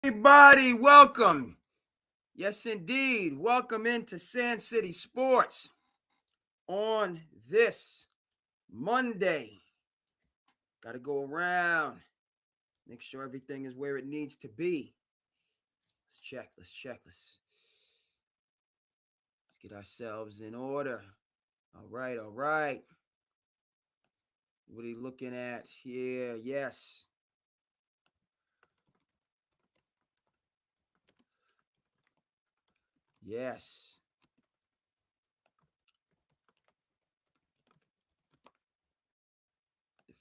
Everybody, welcome. Yes, indeed. Welcome into Sand City Sports on this Monday. Got to go around, make sure everything is where it needs to be. Let's get ourselves in order. All right. What are you looking at here? Yes. Yes.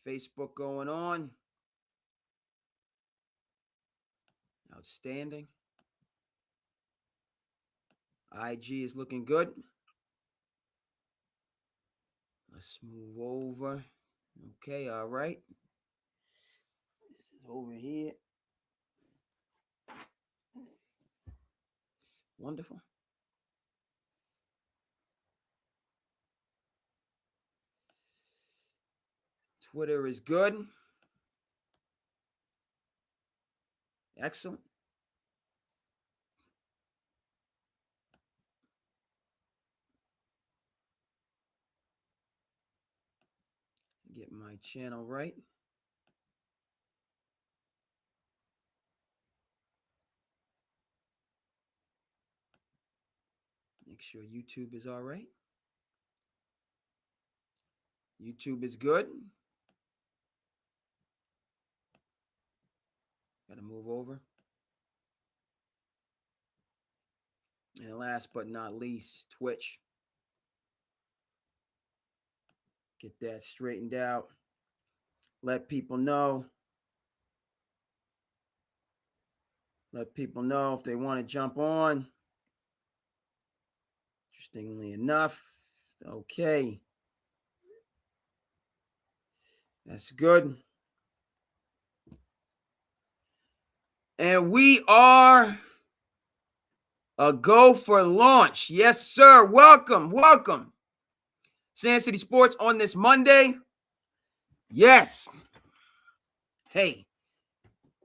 The Facebook going on. Outstanding. IG is looking good. Let's move over. Okay, all right. This is over here. Wonderful. Twitter is good. Excellent. Get my channel right. Make sure YouTube is all right. YouTube is good. Got to move over. And last but not least, Twitch. Get that straightened out. Let people know. Let people know if they want to jump on. Interestingly enough. Okay. That's good. And we are a go for launch. Yes, sir. Welcome. Sand City Sports on this Monday. Yes. Hey,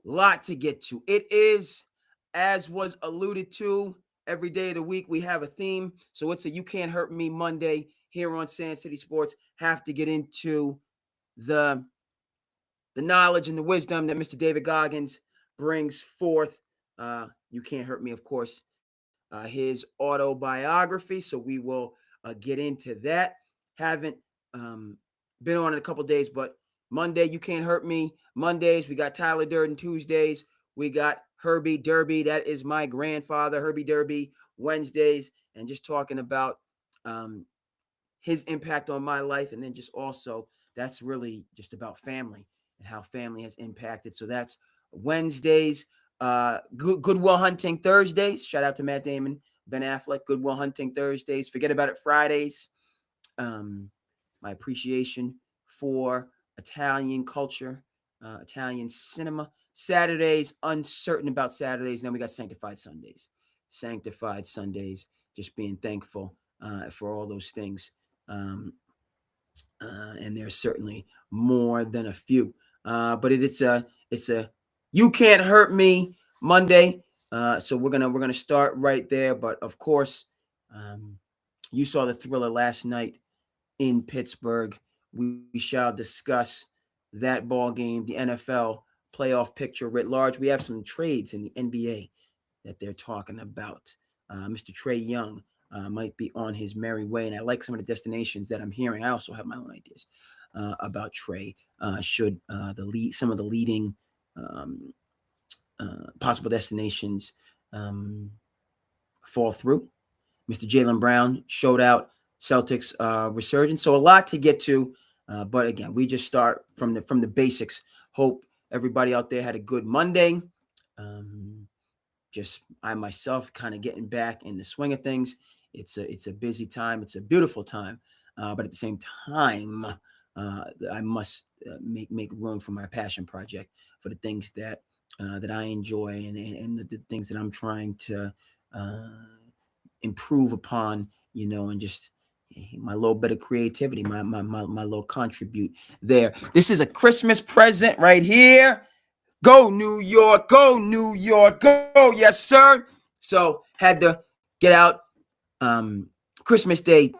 lot to get to. It is, as was alluded to, every day of the week we have a theme. So it's a You Can't Hurt Me Monday here on Sand City Sports. Have to get into the knowledge and the wisdom that Mr. David Goggins brings forth. You Can't Hurt Me, of course, his autobiography. So we will get into that. Haven't been on in a couple days, but Monday, You Can't Hurt Me. Mondays, we got Tyler Durden. Tuesdays, we got Herbie Derby. That is my grandfather, Herbie Derby. Wednesdays, and just talking about his impact on my life. And then just also, that's really just about family and how family has impacted. So that's Wednesdays. Goodwill Hunting Thursdays. Shout out to Matt Damon, Ben Affleck. Goodwill Hunting Thursdays. Forget About It Fridays. My appreciation for Italian culture, Italian cinema. Saturdays, uncertain about Saturdays. And then we got Sanctified Sundays. Sanctified Sundays, just being thankful for all those things. And there's certainly more than a few. But it's a You Can't Hurt Me Monday. So we're gonna start right there. But of course, you saw the thriller last night in Pittsburgh. We shall discuss that ball game, the NFL playoff picture writ large. We have some trades in the NBA that they're talking about. Mr. Trae Young might be on his merry way, and I like some of the destinations that I'm hearing. I also have my own ideas about Trae. Should some of the leading possible destinations fall through? Mr. Jaylen Brown showed out Celtics resurgence. So a lot to get to. But again, we just start from the basics. Hope everybody out there had a good Monday. Just I myself kind of getting back in the swing of things. It's a busy time. It's a beautiful time. But at the same time, I must make room for my passion project, for the things that I enjoy and the things that I'm trying to improve upon, and just my little bit of creativity, my little contribute there. This is a Christmas present right here Go New York, go New York, go, yes, sir. So had to get out. Christmas Day,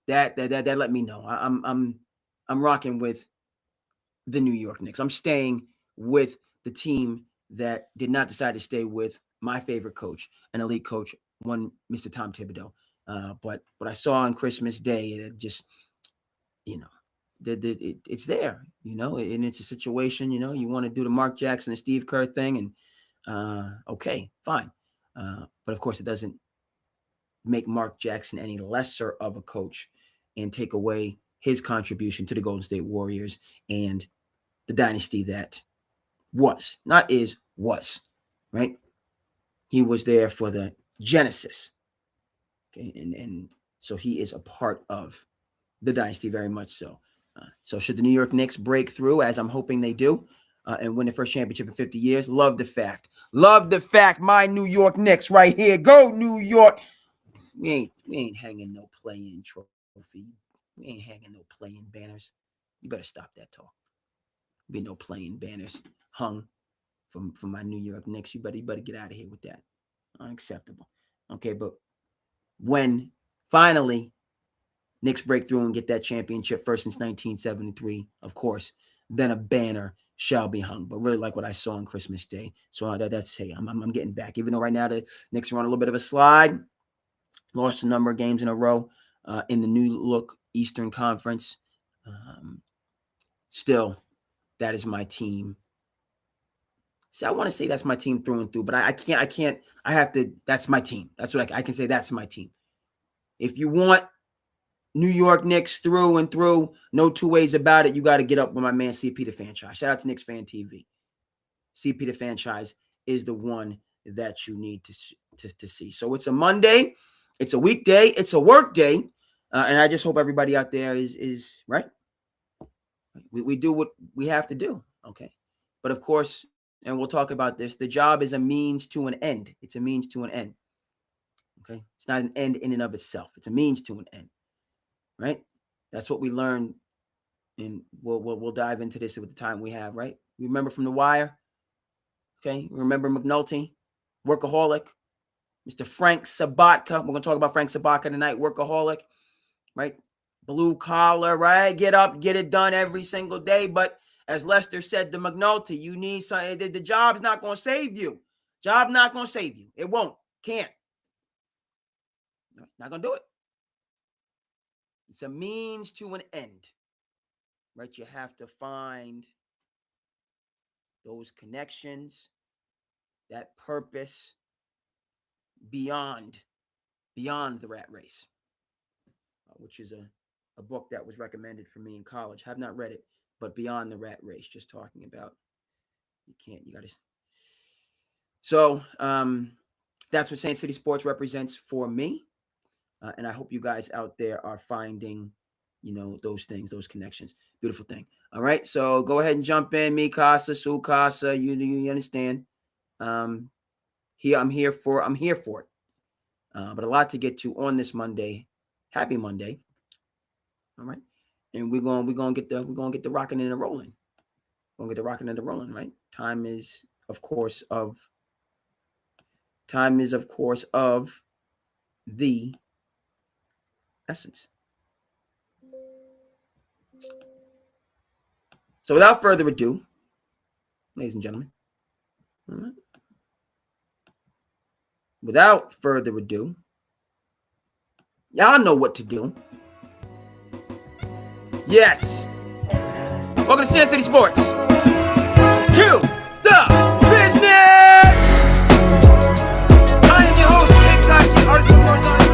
that let me know. I'm rocking with the New York Knicks. I'm staying with the team that did not decide to stay with my favorite coach, an elite coach, one Mr. Tom Thibodeau. But what I saw on Christmas Day, it just, it's there, and it's a situation, you want to do the Mark Jackson and Steve Kerr thing, and okay, fine. But of course, it doesn't make Mark Jackson any lesser of a coach and take away his contribution to the Golden State Warriors and the dynasty that was, not is, was, right? He was there for the genesis. Okay, and so he is a part of the dynasty very much so. So should the New York Knicks break through, as I'm hoping they do, and win the first championship in 50 years, love the fact, my New York Knicks right here. Go New York. We ain't hanging no play-in trophy. We ain't hanging no play-in banners. You better stop that talk. Be no play-in banners hung from my New York Knicks. You better get out of here with that. Unacceptable. Okay, but when finally Knicks break through and get that championship, first since 1973, of course, then a banner shall be hung. But really like what I saw on Christmas Day. So that's, hey, I'm getting back. Even though right now the Knicks are on a little bit of a slide, lost a number of games in a row in the new look Eastern Conference. Still, that is my team. See, I want to say that's my team through and through, but I can't. I have to. That's my team. That's what I can say. That's my team. If you want New York Knicks through and through, no two ways about it, you got to get up with my man CP the Franchise. Shout out to Knicks Fan TV. CP the Franchise is the one that you need to see. So it's a Monday. It's a weekday. It's a work day. And I just hope everybody out there is right. We do what we have to do. Okay. But of course, and we'll talk about this, the job is a means to an end. It's a means to an end. Okay. It's not an end in and of itself. It's a means to an end. Right. That's what we learned. And we'll dive into this with the time we have. Right. Remember from The Wire. Okay. Remember McNulty, workaholic. Mr. Frank Sabatka. We're going to talk about Frank Sabatka tonight. Workaholic. Right. Blue collar. Right. Get up, get it done every single day. But as Lester said to McNulty, you need something. The job's not going to save you. Job not going to save you. It won't. Can't. Not going to do it. It's a means to an end. Right? You have to find those connections, that purpose beyond the rat race, which is a book that was recommended for me in college. Have not read it, but Beyond the Rat Race, just talking about you got to. So that's what Saint City Sports represents for me. And I hope you guys out there are finding, those things, those connections. Beautiful thing. All right. So go ahead and jump in. Me Casa, Sue Casa. You understand. I'm here for it. But a lot to get to on this Monday. Happy Monday. All right. And we're gonna get the rocking and the rolling. We're gonna get the rocking and the rolling, right? Time is of course of the essence. So without further ado, ladies and gentlemen, all right. Without further ado, y'all know what to do. Yes. Welcome to Saint City Sports. To the business. I am your host, Kid Cocky, artist of course on the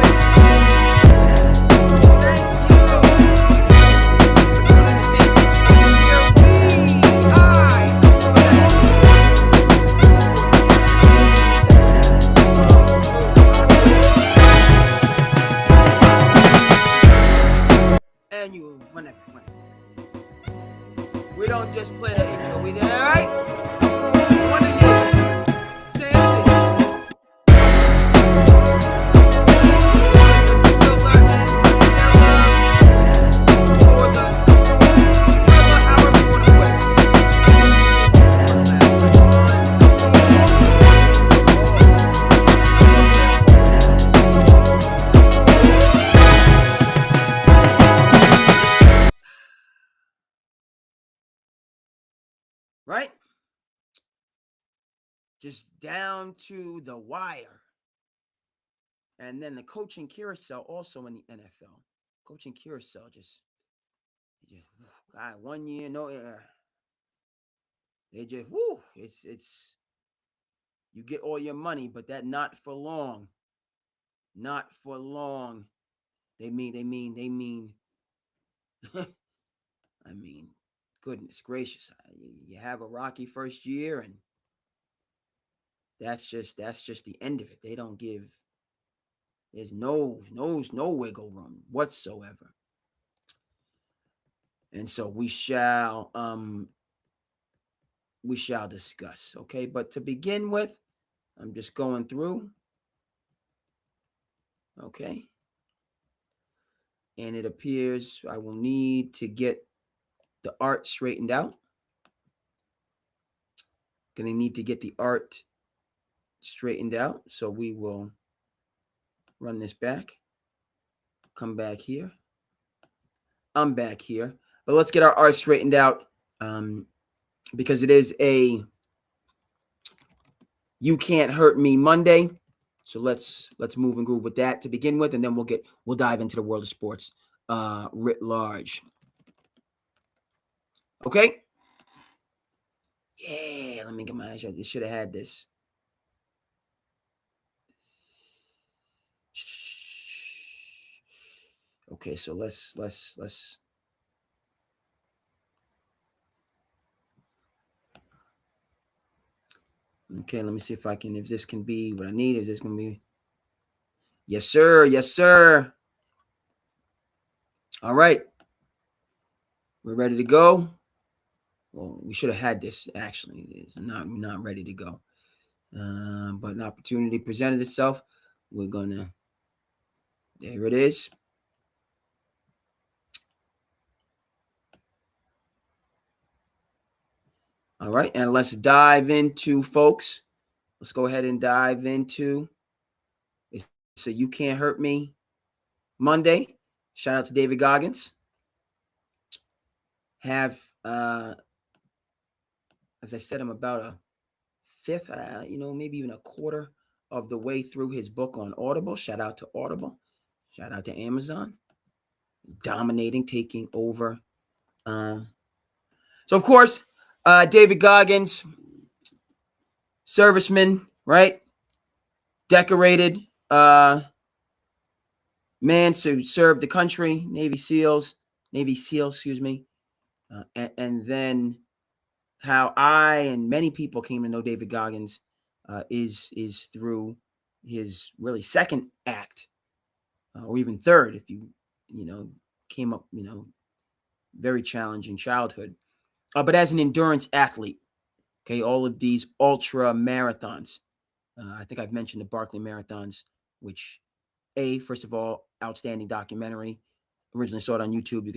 and you run it. We don't just play the just down to the wire. And then the coaching carousel also in the NFL. Coaching carousel just God, 1 year, no, they just it's you get all your money, but that not for long. Not for long. They mean I mean, goodness gracious. You have a rocky first year, and that's just the end of it. They don't give there's no wiggle room whatsoever. And so we shall discuss, okay? But to begin with, I'm just going through, okay? And it appears I will need to get the art straightened out. Gonna need to get the art straightened out. So we will run this back. Come back here. I'm back here. But let's get our art straightened out because it is a You Can't Hurt Me Monday. So let's move and groove with that to begin with, and then we'll dive into the world of sports writ large. Okay. Yeah, let me get my eyes. I should have had this. Okay, so let's. Okay, let me see if this can be what I need. Is this gonna be? Yes, sir. Yes, sir. All right. We're ready to go. Well, we should have had this actually. It's not ready to go. But an opportunity presented itself. We're gonna. There it is. All right, and let's dive into, folks. Let's go ahead and dive into. So You Can't Hurt Me Monday. Shout out to David Goggins. Have as I said, I'm about a fifth, maybe even a quarter of the way through his book on Audible. Shout out to Audible. Shout out to Amazon. Dominating, taking over. So, of course, David Goggins, serviceman, right? Decorated man who served the country, Navy SEAL, excuse me. And then how I and many people came to know David Goggins is through his really second act, or even third, if you came up, very challenging childhood. But as an endurance athlete, okay, all of these ultra marathons. I think I've mentioned the Barkley Marathons, which, first of all, outstanding documentary. Originally saw it on YouTube.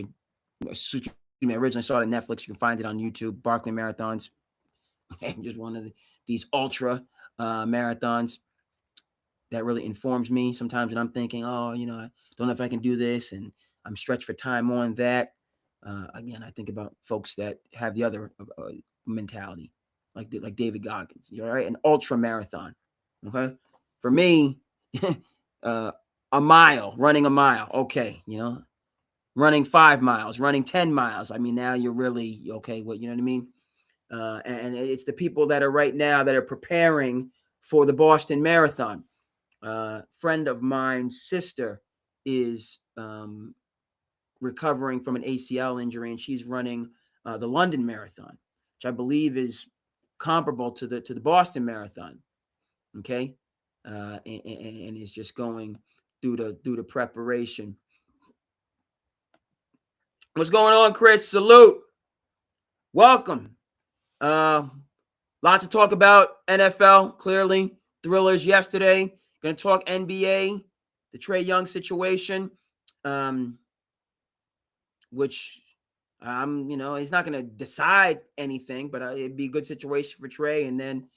Originally saw it on Netflix. You can find it on YouTube. Barkley Marathons. Just one of these ultra marathons that really informs me sometimes when I'm thinking, I don't know if I can do this, and I'm stretched for time on that. Again, I think about folks that have the other mentality, like David Goggins. You're right, an ultra marathon. Okay, for me, running a mile. Okay, running 5 miles, running 10 miles. I mean, now you're really okay. What, you know what I mean? And it's the people that are right now that are preparing for the Boston Marathon. Friend of mine's sister is recovering from an ACL injury, and she's running the London Marathon, which I believe is comparable to the Boston Marathon. Okay, and is just going through the preparation. What's going on, Chris? Salute. Welcome. Lot to talk about. NFL, clearly. Thrillers yesterday. Going to talk NBA, the Trae Young situation, which, he's not going to decide anything, but it'd be a good situation for Trae. And then,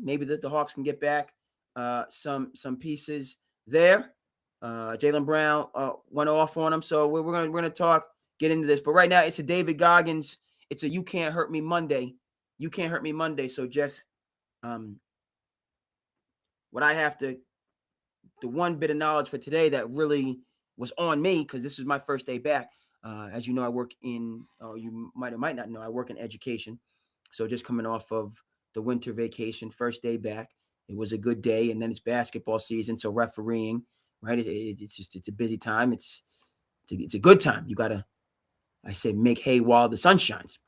maybe the Hawks can get back some pieces there. Jaylen Brown went off on him, so we're gonna get into this. But right now, it's a David Goggins. It's a You Can't Hurt Me Monday. You Can't Hurt Me Monday. So just What I have to, the one bit of knowledge for today that really was on me, because this is my first day back. As you know, I work in, you might or might not know, I work in education. So just coming off of the winter vacation, first day back, it was a good day. And then it's basketball season. So refereeing, right? It's a busy time. It's a good time. You got to, I say, make hay while the sun shines.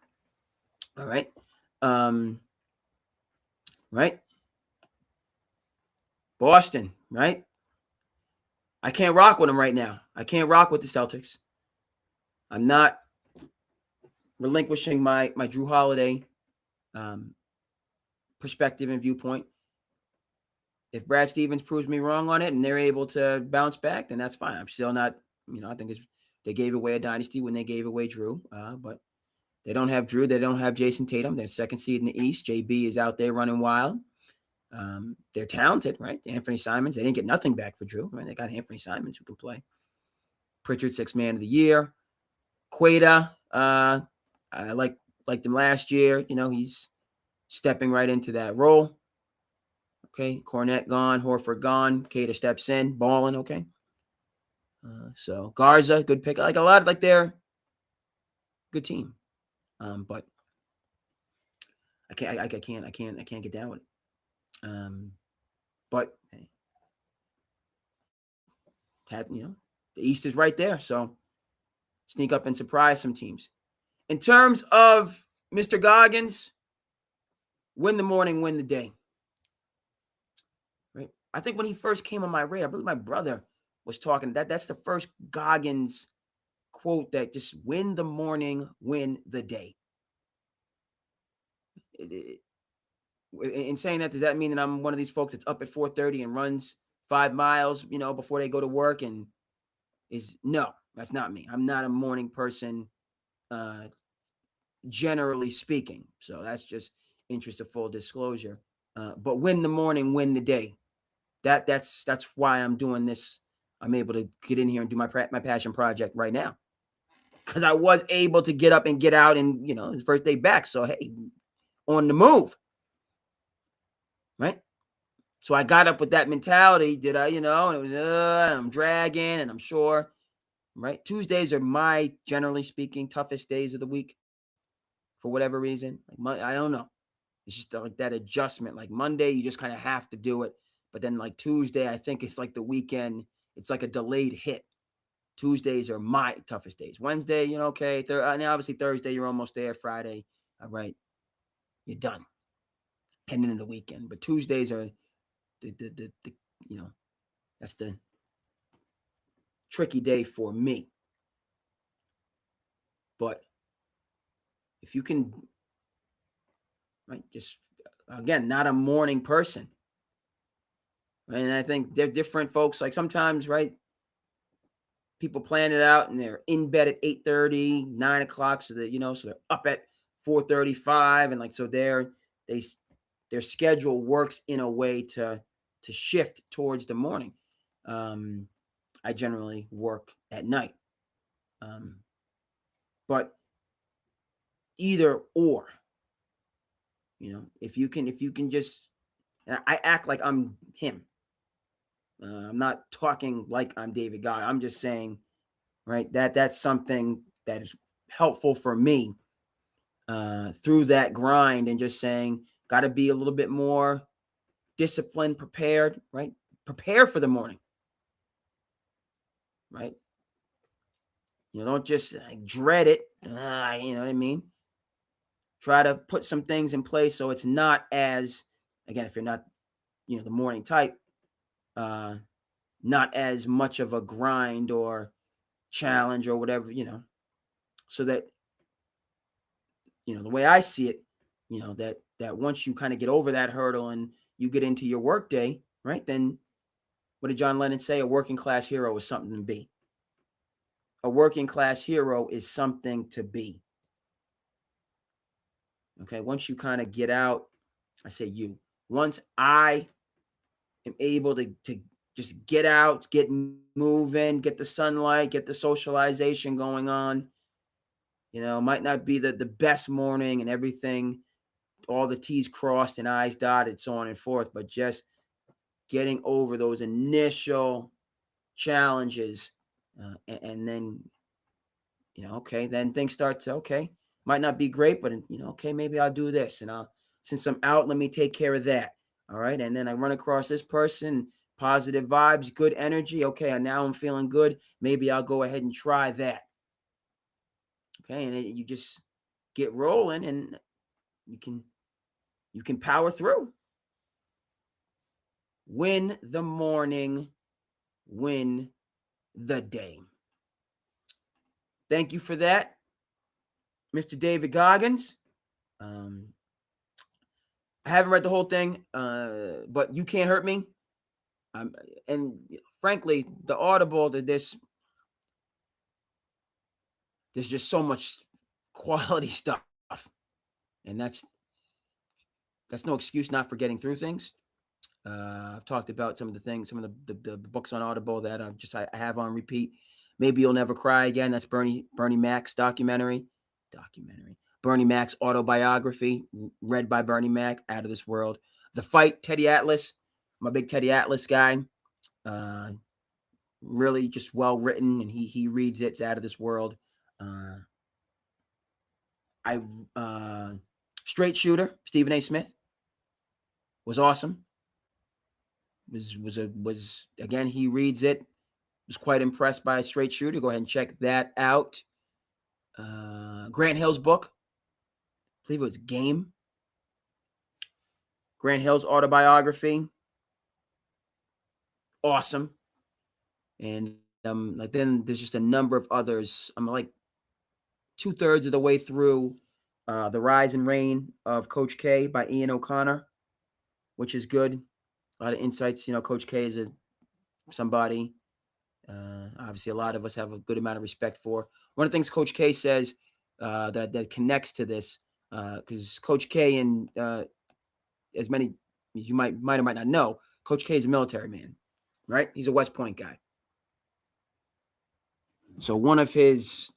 All right. Right. Boston, right? I can't rock with them right now. I can't rock with the Celtics. I'm not relinquishing my Drew Holiday perspective and viewpoint. If Brad Stevens proves me wrong on it and they're able to bounce back, then that's fine. I'm still not, I think they gave away a dynasty when they gave away Drew, but they don't have Drew. They don't have Jason Tatum. They're second seed in the East. JB is out there running wild. They're talented, right? Anthony Simons. They didn't get nothing back for Drew. Right? They got Anthony Simons who can play. Pritchard, 6th man of the year. Queta, I liked him last year. He's stepping right into that role. Okay, Cornette gone, Horford gone. Queta steps in, balling. Okay. So Garza, good pick. Like a lot, like they're good team. But I can't get down with it. But hey, the East is right there, so sneak up and surprise some teams. In terms of Mr. Goggins, win the morning, win the day. Right? I think when he first came on my radar, I believe my brother was talking. That's the first Goggins quote, that just win the morning, win the day. In saying that, does that mean that I'm one of these folks that's up at 4:30 and runs 5 miles, before they go to work? And no, that's not me. I'm not a morning person, generally speaking. So that's just interest of full disclosure. But win the morning, win the day. That's why I'm doing this. I'm able to get in here and do my passion project right now, because I was able to get up and get out, and his first day back. So hey, on the move, right? So I got up with that mentality. Did I, and it was, I'm dragging, and I'm sure, right? Tuesdays are generally speaking, toughest days of the week for whatever reason. Like I don't know. It's just like that adjustment. Like Monday, you just kind of have to do it. But then like Tuesday, I think it's like the weekend. It's like a delayed hit. Tuesdays are my toughest days. Wednesday, okay. And obviously Thursday, you're almost there. Friday, all right, you're done. Heading into the weekend. But Tuesdays are the that's the tricky day for me. But if you can, right, just again, not a morning person. Right? And I think they're different folks. Like sometimes, right, people plan it out and they're in bed at 8:30, 9 o'clock. So that, so they're up at 4:35. And like, so their schedule works in a way to shift towards the morning. I generally work at night. But either or, if you can just, I act like I'm him. I'm not talking like I'm David Guy. I'm just saying, right, that's something that is helpful for me through that grind, and just saying, got to be a little bit more disciplined, prepared, right? Prepare for the morning, right? Don't just dread it. You know what I mean? Try to put some things in place so it's not as, again, if you're not, the morning type, not as much of a grind or challenge or whatever, so that, the way I see it, that once you kind of get over that hurdle and you get into your work day, right, then what did John Lennon say? A working class hero is something to be. A working class hero is something to be. Okay, once you kind of get out, I say once I am able to just get out, get moving, get the sunlight, get the socialization going on, might not be the best morning and everything all the T's crossed and I's dotted, so on and forth, but just getting over those initial challenges, and then, okay, then things start to, okay, might not be great, but, okay, maybe I'll do this, and since I'm out, let me take care of that. All right. And then I run across this person, positive vibes, good energy. Okay. And now I'm feeling good. Maybe I'll go ahead and try that. Okay. And you just get rolling, and you can power through. Win the morning, win the day. Thank you for that, Mr. David Goggins. I haven't read the whole thing, but You Can't Hurt Me. And frankly, the Audible to this, there's just so much quality stuff, and that's no excuse not for getting through things. I've talked about some of the things, some of the books on Audible that I have on repeat. Maybe You'll Never Cry Again. That's Bernie Mac's documentary. Bernie Mac's autobiography, read by Bernie Mac, out of this world. The Fight, Teddy Atlas. I'm a big Teddy Atlas guy. Really just well written, and he reads it. It's out of this world. Straight Shooter, Stephen A. Smith, was awesome. Was again, he reads it. Was quite impressed by Straight Shooter. Go ahead and check that out. Grant Hill's book, I believe it was Game. Grant Hill's autobiography, awesome. And then there's just a number of others. I'm like 2/3 of the way through The Rise and Reign of Coach K by Ian O'Connor, which is good. A lot of insights. Coach K is somebody obviously a lot of us have a good amount of respect for. One of the things Coach K says that connects to this, because Coach K, and as many as you might or might not know, Coach K is a military man, right? He's a West Point guy. So one of his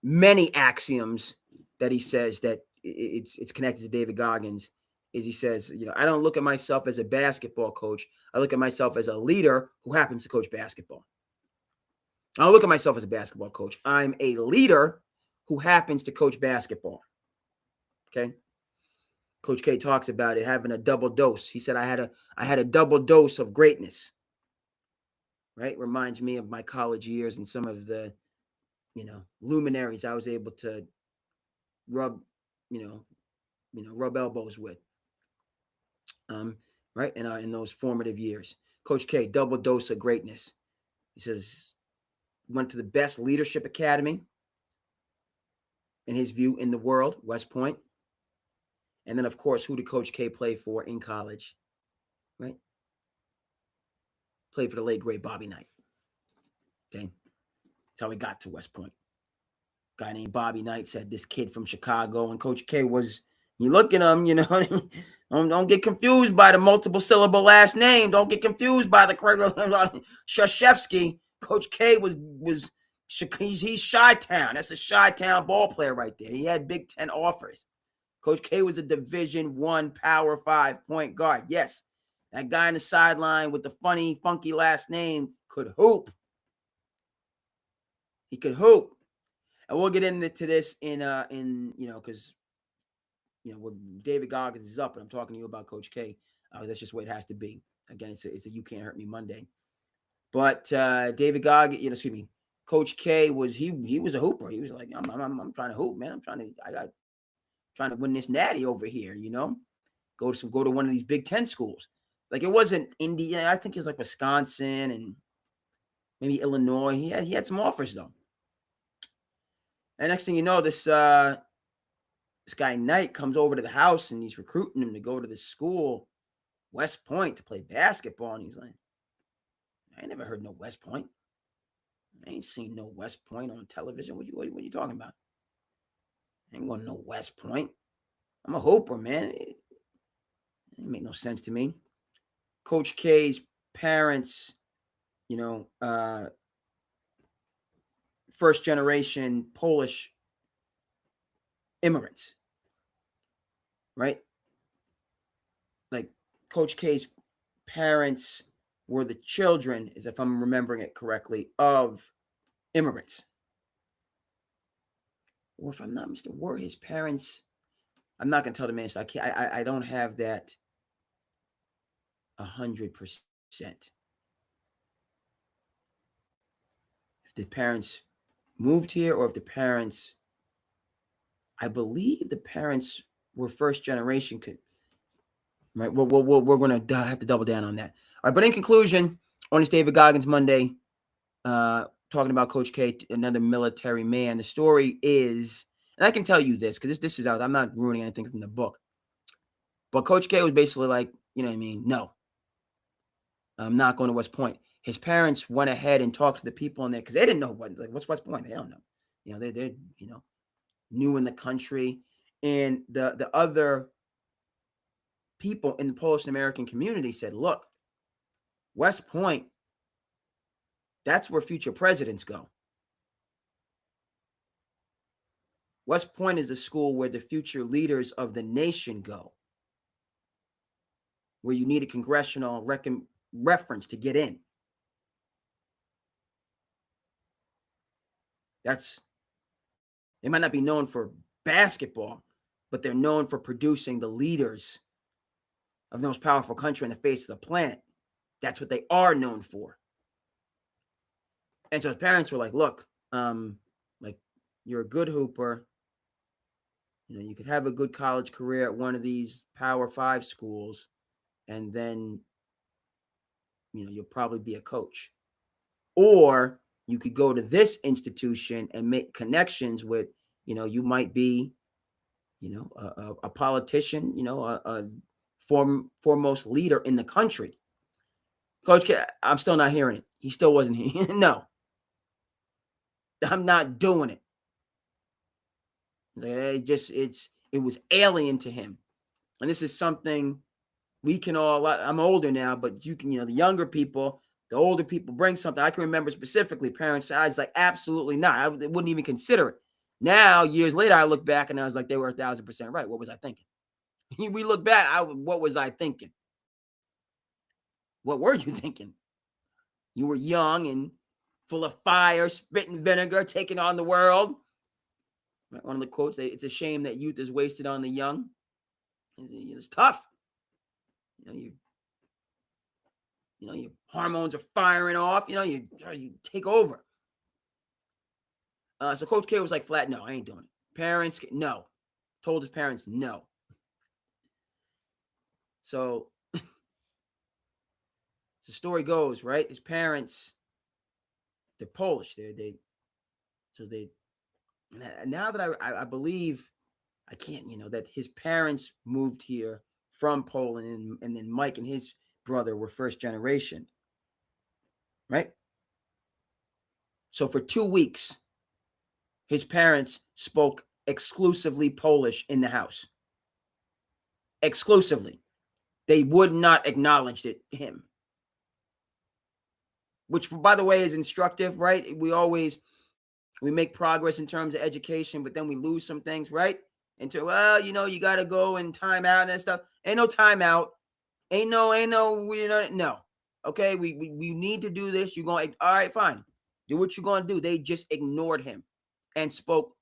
many axioms that he says that it's connected to David Goggins is, he says, I don't look at myself as a basketball coach. I look at myself as a leader who happens to coach basketball. I don't look at myself as a basketball coach. I'm a leader who happens to coach basketball. Okay. Coach K talks about it having a double dose. He said, I had a double dose of greatness. Right. Reminds me of my college years and some of the, luminaries I was able to rub elbows with. Right. In those formative years, Coach K, double dose of greatness. He says, went to the best leadership academy, in his view, in the world, West Point. And then, of course, who did Coach K play for in college? Right? Played for the late, great Bobby Knight. Okay. That's how he got to West Point. A guy named Bobby Knight said, this kid from Chicago, and Coach K was, you look at him, don't get confused by the multiple syllable last name. Don't get confused by the Krzyzewski. Coach K was he's Chi-Town. That's a Chi-Town ball player right there. He had Big Ten offers. Coach K was a Division I Power 5 point guard. Yes, that guy on the sideline with the funny, funky last name could hoop. He could hoop. And we'll get into this because David Goggins is up, and I'm talking to you about Coach K. That's just what it has to be. Again, it's a You Can't Hurt Me Monday. But David Goggins, Coach K was he was a hooper. He was like, I'm trying to hoop, man. I'm trying to win this natty over here. Go to one of these Big Ten schools. Like, it wasn't Indiana. I think it was like Wisconsin and maybe Illinois. He had some offers though. And next thing you know, this guy Knight comes over to the house, and he's recruiting him to go to this school, West Point, to play basketball. And he's like, I ain't never heard no West Point. I ain't seen no West Point on television. What you talking about? I ain't going to no West Point. I'm a hooper, man. It make no sense to me. Coach K's parents, first generation Polish immigrants. right? Like Coach K's parents were the children, as if I'm remembering it correctly, of immigrants. Or if I'm not mistaken, were his parents? I'm not gonna tell the man. So I don't have that 100%. If the parents moved here, or if the parents, I believe the parents were first generation. Right, we're going to have to double down on that. All right, but in conclusion, on this David Goggins Monday, talking about Coach K, another military man. The story is, and I can tell you this because this is out. I'm not ruining anything from the book, but Coach K was basically like, you know what I mean? No, I'm not going to West Point. His parents went ahead and talked to the people in there because they didn't know what's West Point. They don't know. You know, they're new in the country, and the other people in the Polish American community said, look, West Point, that's where future presidents go. West Point is a school where the future leaders of the nation go, where you need a congressional reference to get in. They might not be known for basketball, but they're known for producing the leaders of the most powerful country on the face of the planet. That's what they are known for. And so his parents were like, look, like, you're a good hooper. You know, you could have a good college career at one of these Power 5 schools, and then, you know, you'll probably be a coach. Or you could go to this institution and make connections with, you know, you might be, you know, a politician, you know, a foremost leader in the country. Coach K, I'm still not hearing it. He still wasn't here. No, I'm not doing it. It was alien to him. And this is something we can all, I'm older now, but you can, you know, the younger people, the older people bring something. I can remember specifically parents, I was like, absolutely not. I wouldn't even consider it. Now, years later, I look back and I was like, they were 1,000% right. What was I thinking? We look back, what was I thinking? What were you thinking? You were young and full of fire, spitting vinegar, taking on the world. One of the quotes, it's a shame that youth is wasted on the young. It's tough. You know, your hormones are firing off. You know, you take over. So Coach K was like, flat, no, I ain't doing it. Parents, no. Told his parents, no. So the story goes, right? His parents, they're Polish. Now that I believe, I can't, you know, that his parents moved here from Poland, and then Mike and his brother were first generation, right? So for 2 weeks, his parents spoke exclusively Polish in the house. Exclusively. They would not acknowledge him. Which, by the way, is instructive, right? We make progress in terms of education, but then we lose some things, right? Until, well, you know, you got to go and time out and that stuff. Ain't no timeout. No. Okay, we need to do this. You're going, all right, fine. Do what you're going to do. They just ignored him and spoke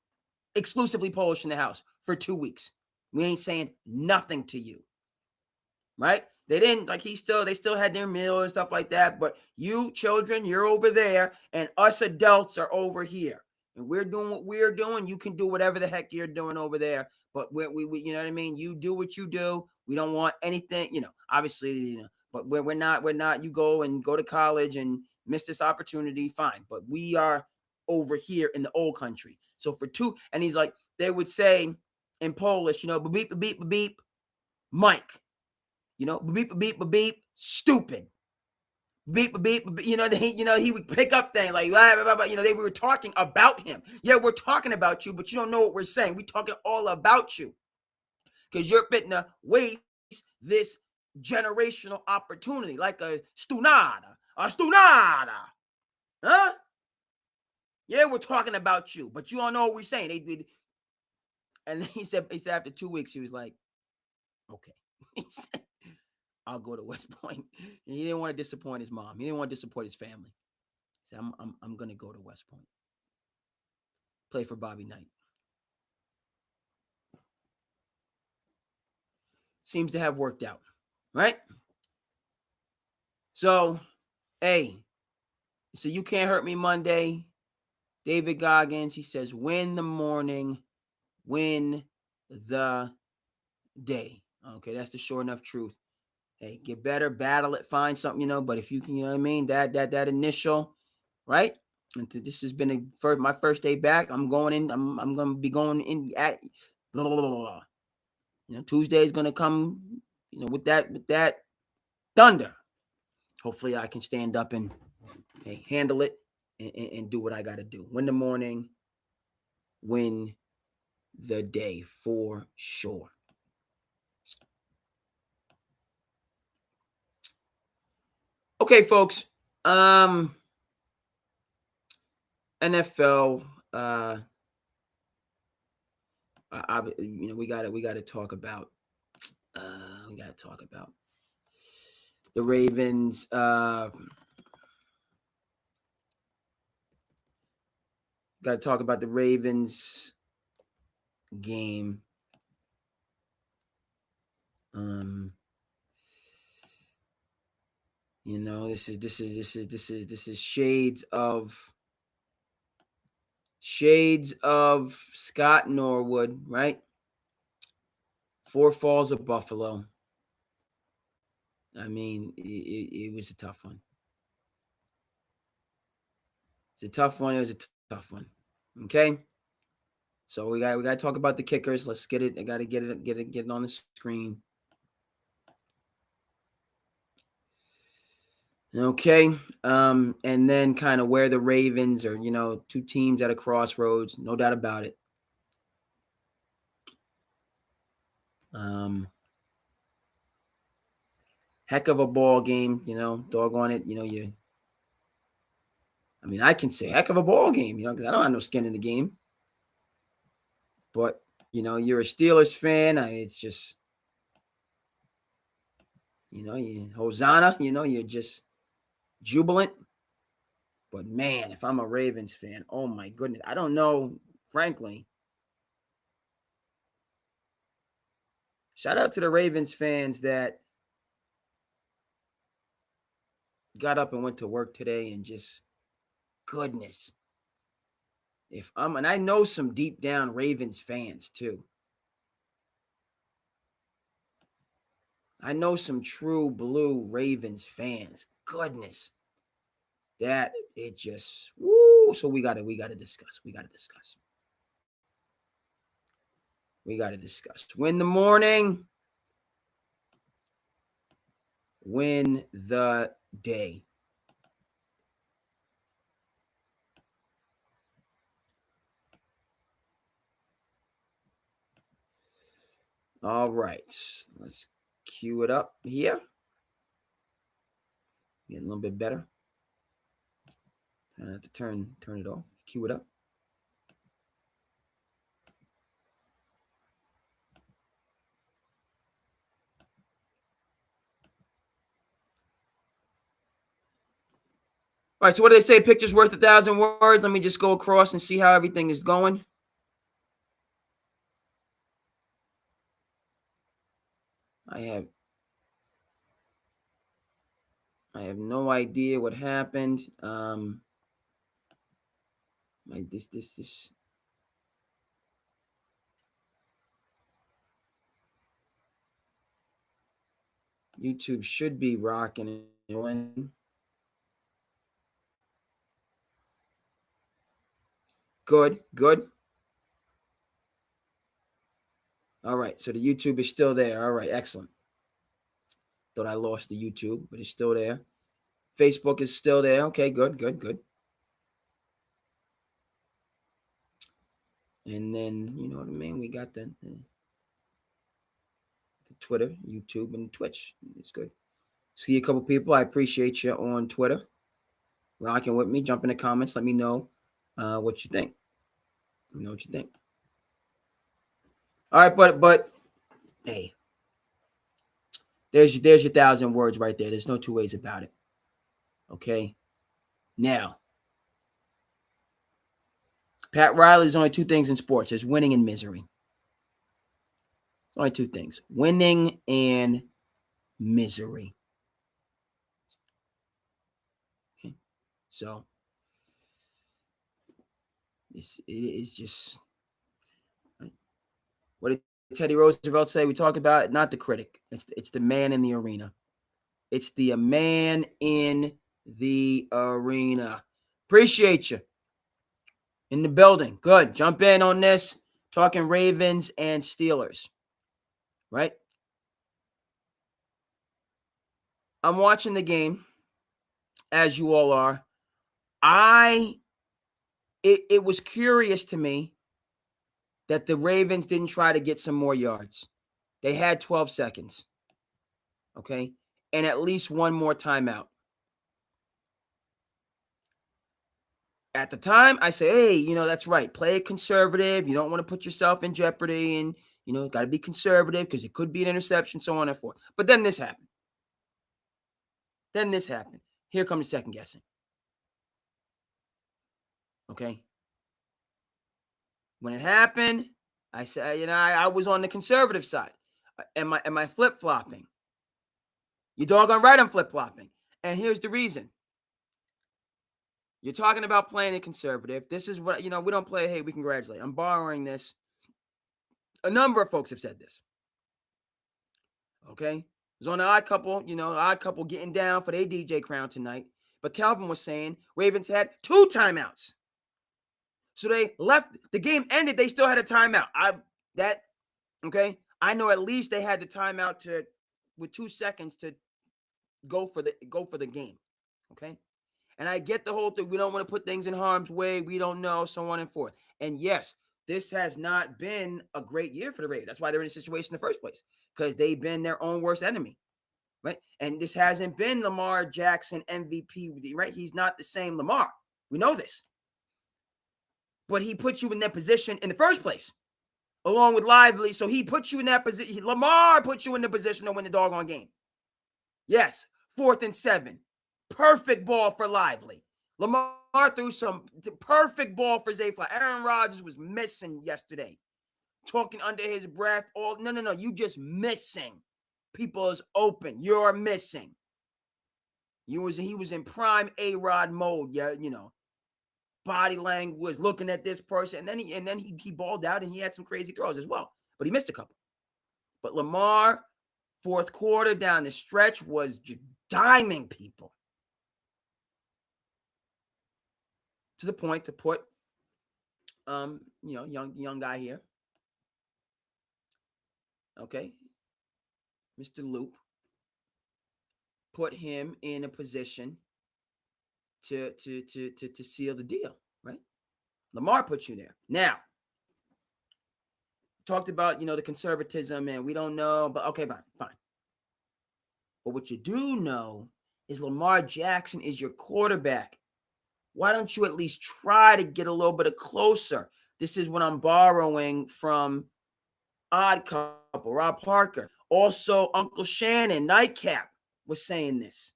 exclusively Polish in the house for 2 weeks. We ain't saying nothing to you, right? They didn't, like, they still had their meal and stuff like that. But you children, you're over there, and us adults are over here. And we're doing what we're doing. You can do whatever the heck you're doing over there. But we you know what I mean? You do what you do. We don't want anything, you know, obviously, you know, but we're not, you go to college and miss this opportunity, fine. But we are over here in the old country. So for 2, and he's like, they would say in Polish, you know, beep, beep, beep, Mike, you know, beep, beep, beep, stupid. Beep, beep, you know, he would pick up things like, blah, blah, blah, you know, they were talking about him. Yeah, we're talking about you, but you don't know what we're saying. We're talking all about you because you're fitting to waste this generational opportunity like a stunada. Huh? Yeah, we're talking about you, but you don't know what we're saying. And he said after 2 weeks, he was like, Okay. He said, I'll go to West Point. And he didn't want to disappoint his mom. He didn't want to disappoint his family. He said, I'm going to go to West Point. Play for Bobby Knight. Seems to have worked out, right? So, hey, so you can't hurt me Monday. David Goggins, he says, win the morning, win the day. Okay, that's the sure enough truth. Hey, get better, battle it, find something, but if you can, you know what I mean, that initial, right? And this has been my first day back. I'm going in. I'm going to be going in at blah, blah, blah, blah. Tuesday is going to come, with that thunder. Hopefully, I can stand up and handle it and do what I got to do. Win the morning, win the day for sure. Okay, folks. NFL. We got to talk about. We got to talk about the Ravens. Got to talk about the Ravens game. This is shades of Scott Norwood, right? Four Falls of Buffalo. I mean, it was a tough one. It's a tough one. It was a tough one. Okay. So we got to talk about the kickers. Let's get it. I got to get it on the screen. Okay. And then kind of where the Ravens are, two teams at a crossroads, no doubt about it. Heck of a ball game, doggone it. I can say heck of a ball game, because I don't have no skin in the game. But, you're a Steelers fan. It's just, Hosanna, you're just jubilant. But, man, if I'm a Ravens fan, oh, my goodness. I don't know, frankly. Shout out to the Ravens fans that got up and went to work today and just, goodness. And I know some deep down Ravens fans too. I know some true blue Ravens fans. Goodness. That it just woo. So we gotta discuss. We gotta discuss. Win the morning. Win the day. All right. Let's cue it up here. Getting a little bit better. I have to turn it off. Cue it up. All right, so what do they say? Picture's worth 1,000 words. Let me just go across and see how everything is going. I have no idea what happened. This. YouTube should be rocking and rolling. Good. All right, so the YouTube is still there. All right, excellent. Thought I lost the YouTube, but it's still there. Facebook is still there. Okay, good. And then, you know what I mean? We got the Twitter, YouTube, and Twitch. It's good. See a couple people. I appreciate you on Twitter. Rocking with me. Jump in the comments. Let me know what you think. Let me know what you think. All right, but hey, There's your 1,000 words right there. There's no two ways about it. Okay. Now, Pat Riley's only two things in sports. There's winning and misery. Only two things. Winning and misery. Okay. So, it's just... What did Teddy Roosevelt say? We talk about not the critic. It's the man in the arena. It's the man in the arena. Appreciate you. In the building. Good. Jump in on this. Talking Ravens and Steelers. Right? I'm watching the game, as you all are. It was curious to me that the Ravens didn't try to get some more yards. They had 12 seconds. Okay? And at least one more timeout. At the time, I say, hey, that's right. Play it conservative. You don't want to put yourself in jeopardy, and, got to be conservative because it could be an interception, so on and forth. But then this happened. Here comes second guessing. Okay? When it happened, I said, I was on the conservative side. Am I flip-flopping? You doggone right I'm flip-flopping. And here's the reason. You're talking about playing it conservative. This is what, we don't play, hey, we congratulate. I'm borrowing this. A number of folks have said this. Okay? It was on the Odd Couple, Odd Couple getting down for their DJ crown tonight. But Calvin was saying Ravens had 2 timeouts. So they left. The game ended. They still had a timeout. Okay? I know at least they had the timeout with 2 seconds to go for the game. Okay? And I get the whole thing. We don't want to put things in harm's way. We don't know, so on and forth. And yes, this has not been a great year for the Ravens. That's why they're in a situation in the first place, because they've been their own worst enemy, right? And this hasn't been Lamar Jackson MVP, right? He's not the same Lamar. We know this. But he put you in that position in the first place, along with Lively. So he put you in that position. Lamar put you in the position to win the doggone game. Yes, 4th and 7. Perfect ball for Lively. Lamar threw some perfect ball for Zay Flowers. Aaron Rodgers was missing yesterday. Talking under his breath. No. You just missing. People is open. You're missing. He was in prime A-Rod mode. Yeah, body language, looking at this person. And then he balled out and he had some crazy throws as well. But he missed a couple. But Lamar, 4th quarter down the stretch, was just diming people. To the point to put, young guy here. Okay. Mr. Loop. Put him in a position to seal the deal, right? Lamar put you there. Now, talked about, the conservatism and we don't know, but okay, fine. But what you do know is Lamar Jackson is your quarterback. Why don't you at least try to get a little bit closer? This is what I'm borrowing from Odd Couple, Rob Parker. Also, Uncle Shannon, Nightcap, was saying this.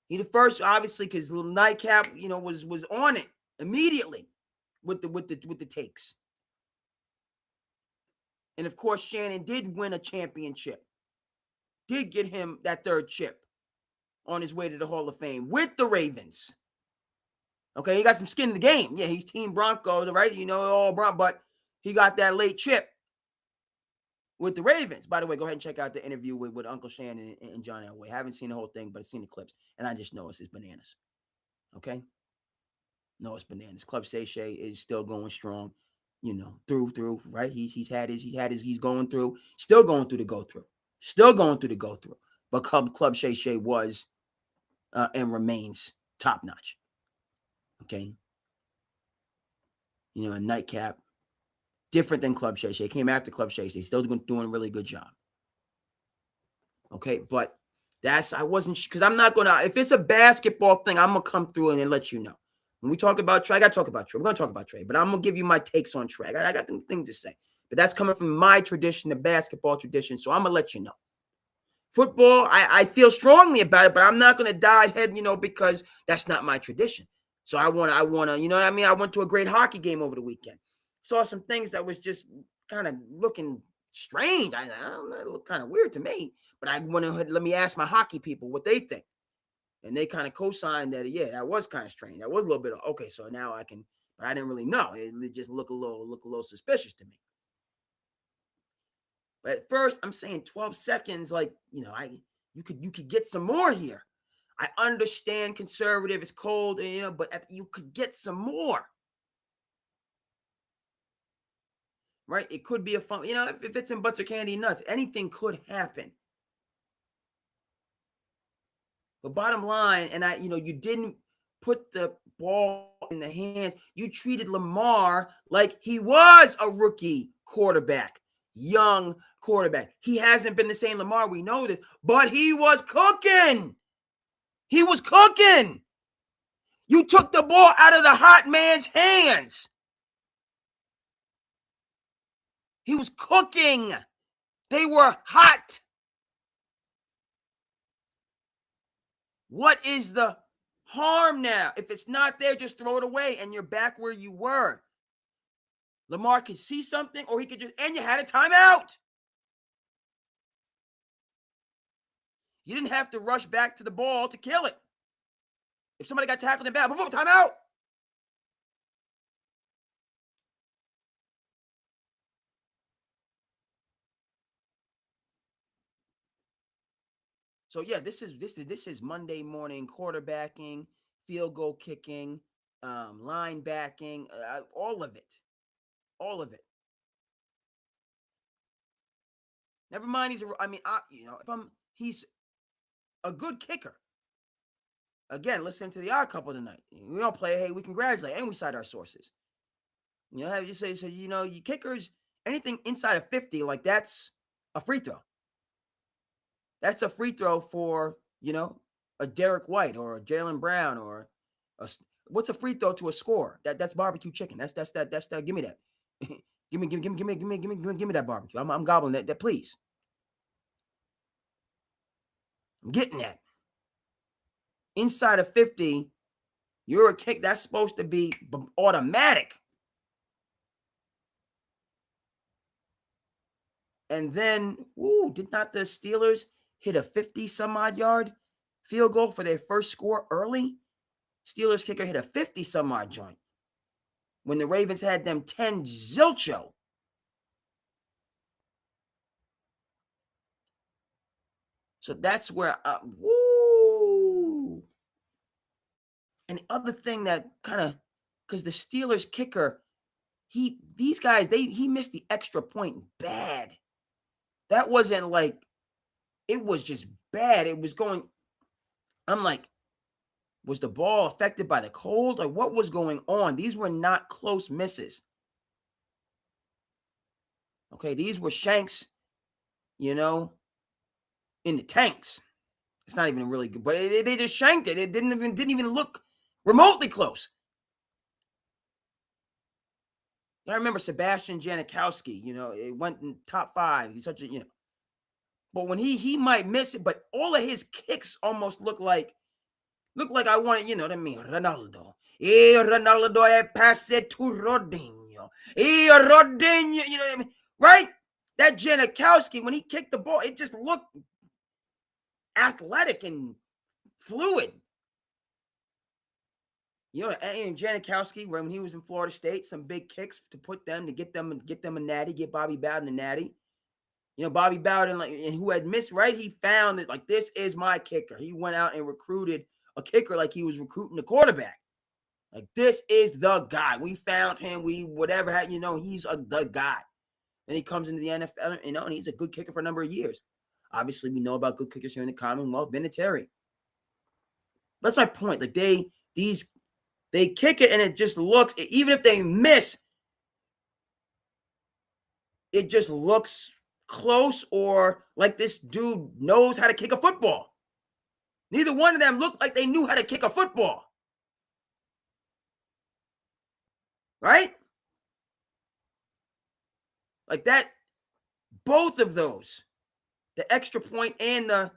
He the first, obviously, because little Nightcap, was on it immediately with the takes. And of course, Shannon did win a championship. Did get him that 3rd chip on his way to the Hall of Fame with the Ravens. Okay, he got some skin in the game. Yeah, he's Team Broncos, right? All Bronco, but he got that late chip with the Ravens. By the way, go ahead and check out the interview with Uncle Shannon and John Elway. Haven't seen the whole thing, but I've seen the clips, and I just know it's bananas. Okay? No, it's bananas. Club Shay is still going strong, through, right? He's going through, still going through the go-through. Still going through the go-through. But Club Shay was and remains top-notch. Okay. A Nightcap, different than Club Shay. Came after Club Shay. Still doing a really good job. Okay, but I wasn't, because I'm not going to, if it's a basketball thing, I'm going to come through and let you know. When we talk about Trey, I got to talk about Trey. We're going to talk about Trey, but I'm going to give you my takes on Trey. I got some things to say, but that's coming from my tradition, the basketball tradition, so I'm going to let you know. Football, I feel strongly about it, but I'm not going to die head, because that's not my tradition. So I want to, you know what I mean? I went to a great hockey game over the weekend. Saw some things that was just kind of looking strange. I don't know, it looked kind of weird to me, but I went ahead, let me ask my hockey people what they think. And they kind of co-signed that, yeah, that was kind of strange. That was a little bit of, okay, so now I can, but I didn't really know. It just looked a little suspicious to me. But at first, I'm saying 12 seconds, like, you could get some more here. I understand conservative, it's cold, but you could get some more. Right? It could be a fun, if it's in butts or candy nuts, anything could happen. But bottom line, and you didn't put the ball in the hands. You treated Lamar like he was a rookie quarterback, young quarterback. He hasn't been the same Lamar, we know this, but he was cooking. He was cooking. You took the ball out of the hot man's hands. He was cooking. They were hot. What is the harm now? If it's not there, just throw it away and you're back where you were. Lamar could see something, or he could and you had a timeout. You didn't have to rush back to the ball to kill it. If somebody got tackled in the back, boom, timeout. So yeah, this is Monday morning quarterbacking, field goal kicking, linebacking, all of it. Never mind, he's a good kicker. Again, listen to the Odd Couple tonight. We don't play, hey, we congratulate, and we cite our sources. You say, so you kickers, anything inside of 50, like that's a free throw. That's a free throw for, a Derek White or a Jaylen Brown or what's a free throw to a score? That's barbecue chicken. That's that. Give me that. give me that barbecue. I'm gobbling that, please. I'm getting that. Inside of 50, you're a kick. That's supposed to be automatic. And then, did not the Steelers hit a 50-some-odd yard field goal for their first score early? Steelers kicker hit a 50-some-odd joint when the Ravens had them 10 zilcho. So that's where, And the other thing that kind of, because the Steelers kicker, he missed the extra point bad. That wasn't like, it was just bad. It was going, I'm like, was the ball affected by the cold? Like, what was going on? These were not close misses. Okay, these were shanks, in the tanks. It's not even really good, but they just shanked it. It didn't even look remotely close. I remember Sebastian Janikowski, it went in top 5. He's such a, but when he might miss it, but all of his kicks almost look like I wanted, what I mean, Ronaldo. Ronaldo, pass it to Rodinho. Rodinho, you know what I mean? Right? That Janikowski, when he kicked the ball, it just looked athletic and fluid. And Janikowski, when he was in Florida State, some big kicks to get them a natty, get Bobby Bowden a natty. Bobby Bowden, and who had missed, right? He found that, like, this is my kicker. He went out and recruited a kicker like he was recruiting a quarterback. Like, this is the guy. We found him. He's the guy. And he comes into the NFL, and he's a good kicker for a number of years. Obviously, we know about good kickers here in the Commonwealth, Vinatieri. That's my point. Like, they kick it, and it just looks, even if they miss, it just looks close, or like this dude knows how to kick a football. Neither one of them looked like they knew how to kick a football. Right? Like that, both of those. the extra point and the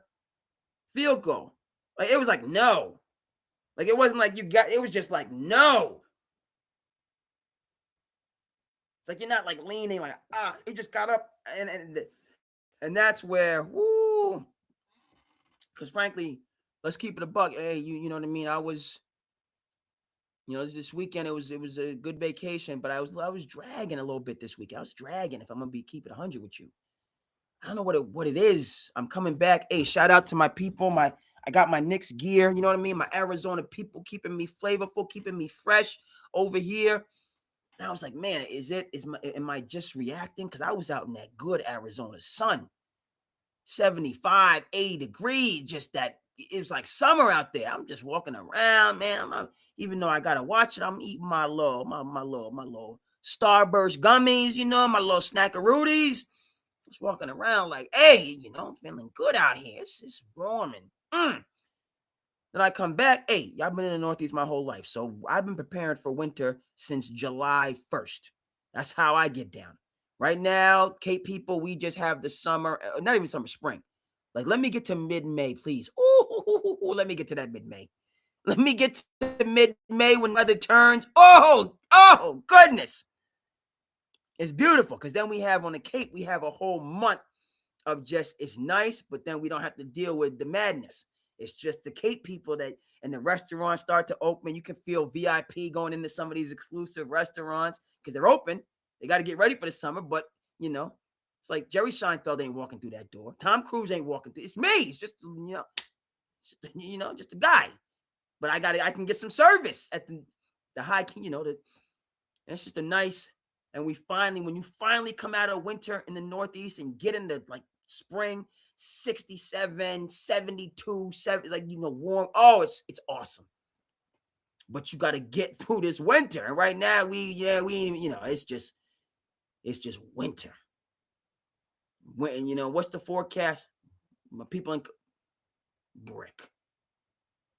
field goal. Like, it was like, no. Like, it wasn't like it was just like, no. It's like you're not like leaning, like, it just got up. And that's where, woo. Because frankly, let's keep it a buck. Hey, you know what I mean? I was, this weekend it was a good vacation, but I was dragging a little bit this week. I was dragging, if I'm gonna keep it 100 with you. I don't know what it is. I'm coming back. Hey, shout out to my people. I got my Knicks gear. You know what I mean? My Arizona people keeping me flavorful, keeping me fresh over here. And I was like, man, am I just reacting? Because I was out in that good Arizona sun, 75, 80 degrees. Just that it was like summer out there. I'm just walking around, man. Even though I gotta watch it, I'm eating my little Starburst gummies. My little snackaroodies. Just walking around like, hey, I'm feeling good out here. It's warm and Then I come back. Hey, I've been in the Northeast my whole life, so I've been preparing for winter since July 1st. That's how I get down. Right now, Cape people, we just have the summer, not even summer, spring. Like, let me get to mid-May, please. Ooh, let me get to that mid-May. Let me get to mid-May when weather turns. Oh, goodness. It's beautiful because then we have on the Cape, we have a whole month of just, it's nice, but then we don't have to deal with the madness. It's just the Cape people and the restaurants start to open. You can feel VIP going into some of these exclusive restaurants because they're open. They got to get ready for the summer, but it's like Jerry Seinfeld ain't walking through that door. Tom Cruise ain't walking through. It's me. It's just, just a guy. But I can get some service at the high, it's just a nice. And when you finally come out of winter in the Northeast and get into like spring, 67, 72, warm. Oh, it's awesome. But you got to get through this winter. And right now it's just winter. When what's the forecast? My people in brick.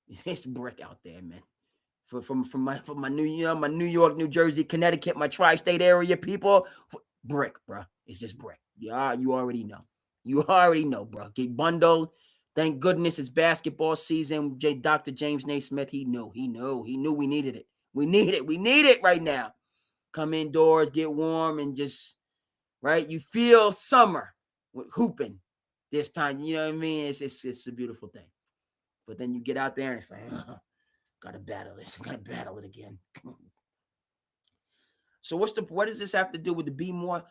It's brick out there, man. From my New York, New Jersey, Connecticut, my tri-state area people, brick, bro. It's just brick. Yeah, you already know. You already know, bro. Get bundled. Thank goodness it's basketball season. Dr. James Naismith, he knew we needed it. We need it right now. Come indoors, get warm, and just right. You feel summer with hooping this time. You know what I mean? It's a beautiful thing. But then you get out there and it's like, gotta battle this. I gotta battle it again. So what does this have to do with the Be More?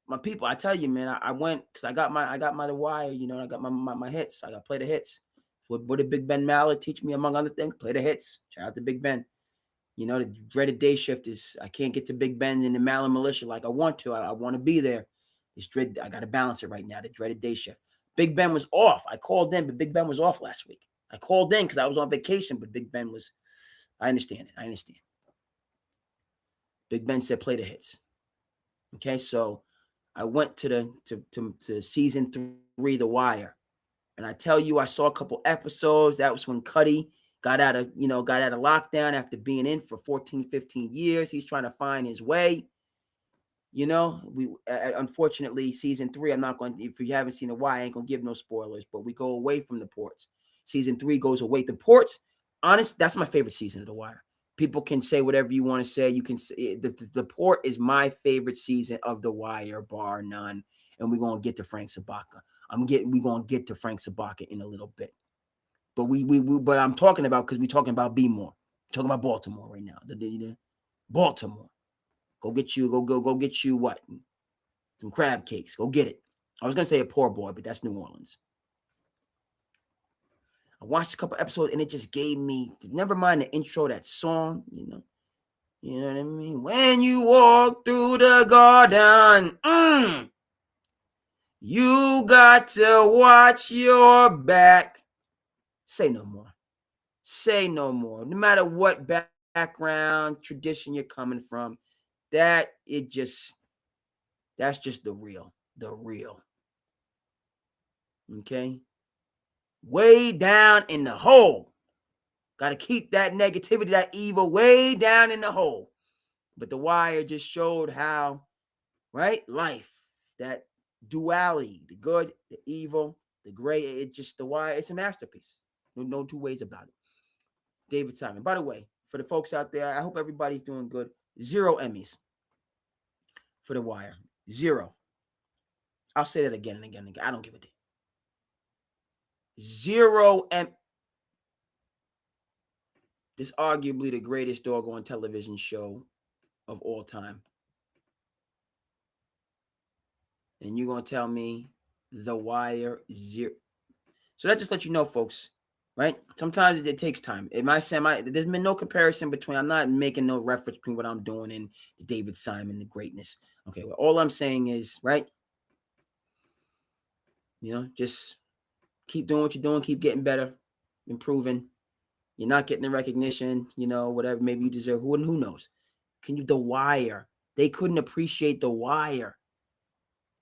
My people, I tell you, man, I went because I got my The Wire, I got my hits. I got to play the hits. What did Big Ben Mallett teach me, among other things? Play the hits. Shout out to Big Ben. The dreaded day shift is I can't get to Big Ben in the Mallett militia like I want to. I want to be there. I got to balance it right now, the dreaded day shift. Big Ben was off. I called in, but Big Ben was off last week. I called in because I was on vacation, but Big Ben was, I understand it. Big Ben said, play the hits. Okay, so I went to season 3, The Wire. And I tell you, I saw a couple episodes. That was when Cuddy got out of lockdown after being in for 14, 15 years. He's trying to find his way. Unfortunately, season 3, I'm not going to, if you haven't seen The Wire, I ain't going to give no spoilers, but we go away from the ports. Season 3 goes away. The ports, honest, that's my favorite season of The Wire. People can say whatever you want to say. You can say the port is my favorite season of The Wire, bar none. And we're gonna get to Frank Sabaka. We're gonna get to Frank Sabaka in a little bit. But but I'm talking about because we're talking about Be More. We're talking about Baltimore right now. The Baltimore. Go get you what? Some crab cakes. Go get it. I was gonna say a poor boy, but that's New Orleans. I watched a couple episodes and it just gave me, never mind the intro, that song, you know what I mean? When you walk through the garden, you got to watch your back. Say no more. Say no more. No matter what background, tradition you're coming from, that's just the real. Okay? Way down in the hole. Got to keep that negativity, that evil way down in the hole. But The Wire just showed how, right? Life, that duality, the good, the evil, the gray. It's just the why. It's a masterpiece. No two ways about it. David Simon. By the way, for the folks out there, I hope everybody's doing good. 0 Emmys for The Wire. 0. I'll say that again and again and again. I don't give a damn. 0 Emmys. This is arguably the greatest doggone television show of all time. And you're going to tell me The Wire 0. So that just lets you know, folks, right? Sometimes it takes time. It might say, there's been no comparison between, I'm not making no reference between what I'm doing and David Simon, the greatness. Okay, well, all I'm saying is, right? Just keep doing what you're doing, keep getting better, improving. You're not getting the recognition, whatever, maybe you deserve. Who knows? The Wire. They couldn't appreciate The Wire.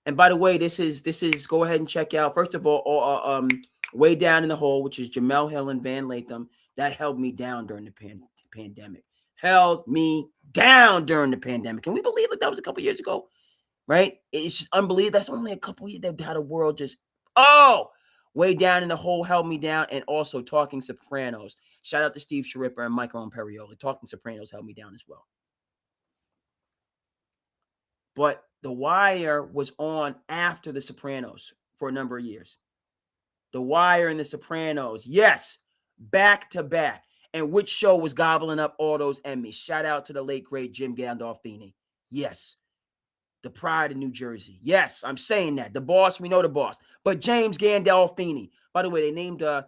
And by the way, this is go ahead and check out, first of all, Way Down in the Hole, which is Jemele Hill and Van Lathan. That held me down during the pandemic. Held me down during the pandemic. Can we believe that was a couple years ago? Right? It's just unbelievable. That's only a couple years that how the world just, Way Down in the Hole held me down. And also Talking Sopranos. Shout out to Steve Schirripa and Michael Imperioli. Talking Sopranos held me down as well. But The Wire was on after The Sopranos for a number of years. The Wire and The Sopranos, yes, back to back. And which show was gobbling up all those Emmys? Shout out to the late, great Jim Gandolfini. Yes. The Pride of New Jersey. Yes, I'm saying that. The Boss, we know The Boss. But James Gandolfini. By the way, they named a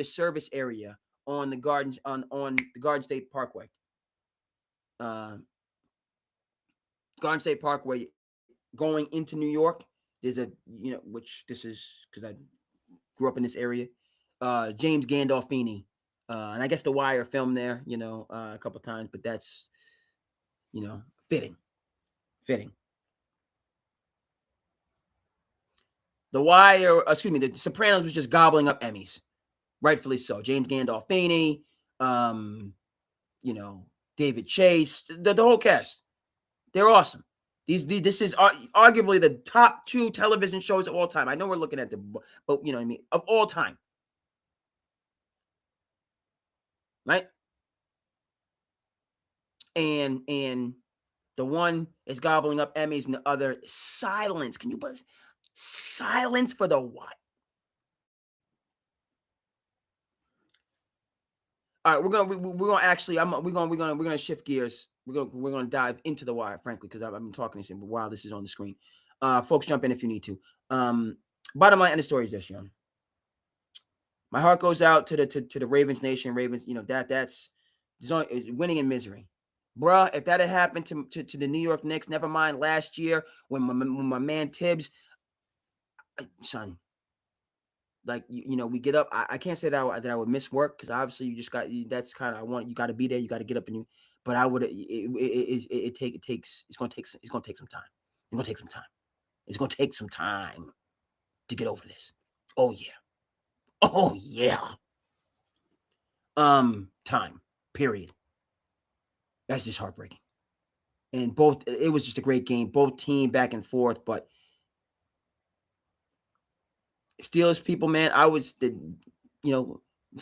service area on the Garden the Garden State Parkway. Garden State Parkway going into New York. There's a, which this is because I grew up in this area. James Gandolfini. And I guess The Wire filmed there, a couple times, but that's, fitting. The Wire, The Sopranos was just gobbling up Emmys. Rightfully so. James Gandolfini, David Chase, the whole cast. They're awesome. This is arguably the top 2 television shows of all time. I know we're looking at but you know what I mean, of all time. Right? And the one is gobbling up Emmys and the other silence. Can you buzz? Silence for The Wire. All right, we're gonna shift gears. We're gonna dive into The Wire, frankly, because I've been talking to him, but while this is on the screen, folks, jump in if you need to. Bottom line, end of story is this, Sean. My heart goes out to the Ravens Nation. Ravens, that's winning in misery, bruh. If that had happened to the New York Knicks, never mind last year when my man Tibbs, son. Like, we get up. I can't say that I would miss work because obviously you just got, that's kind of, you got to be there. You got to get up but I would, it's going to take some time. It's going to take some time. It's going to take some time to get over this. Oh yeah. Time, period. That's just heartbreaking. And it was just a great game. Both team back and forth, but Steelers people, man, it's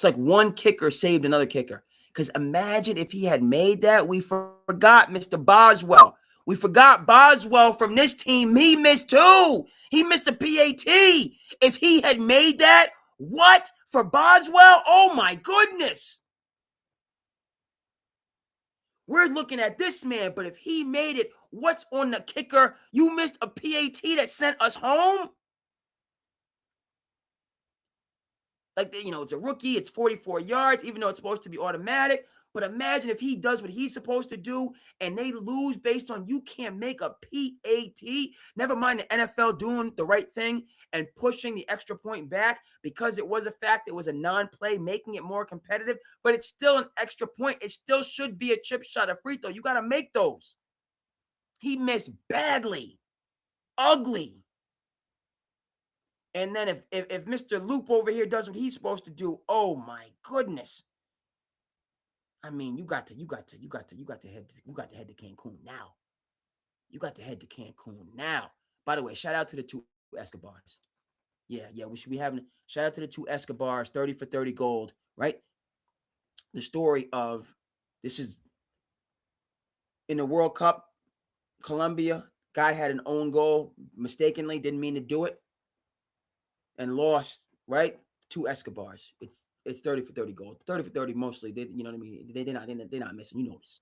like one kicker saved another kicker. Because imagine if he had made that. We forgot Mr. Boswell. We forgot Boswell from this team. He missed too. He missed a PAT. If he had made that, what? For Boswell? Oh my goodness. We're looking at this man, but if he made it, what's on the kicker? You missed a PAT that sent us home? Like, it's a rookie. It's 44 yards, even though it's supposed to be automatic. But imagine if he does what he's supposed to do and they lose based on you can't make a PAT. Never mind the NFL doing the right thing and pushing the extra point back because it was a fact. It was a non-play, making it more competitive. But it's still an extra point. It still should be a chip shot, a free throw. You got to make those. He missed badly. Ugly. And then if Mr. Loop over here does what he's supposed to do, oh my goodness. I mean, you got to head to Cancun now. You got to head to Cancun now. By the way, shout out to the two Escobars. Yeah. We should be having shout out to the 2 Escobars, 30 for 30 gold, right? The story of this is in the World Cup, Colombia, guy had an own goal, mistakenly, didn't mean to do it, and lost, right? 2 Escobars. It's 30 for 30 gold. 30 for 30 mostly. They, you know what I mean? They're not missing. You know this.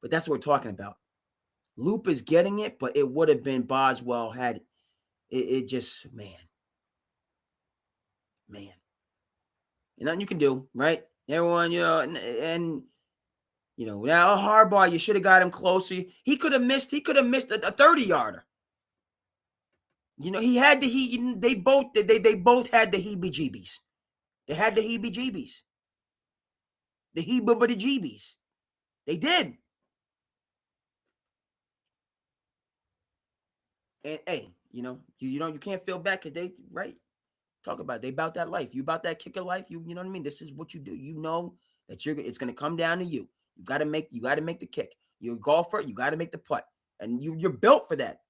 But that's what we're talking about. Loop is getting it, but it would have been Boswell had it just, man. Nothing you can do, right? Everyone, and now Harbaugh, you should have got him closer. He could have missed a 30-yarder. They both had the heebie-jeebies. They had the heebie-jeebies. The heebie-jeebies. They did. And hey, you can't feel bad because they right. Talk about it. They about that life. You about that kicker life. You know what I mean? This is what you do. You know that it's gonna come down to you. You gotta make the kick. You're a golfer, you gotta make the putt. And you're built for that.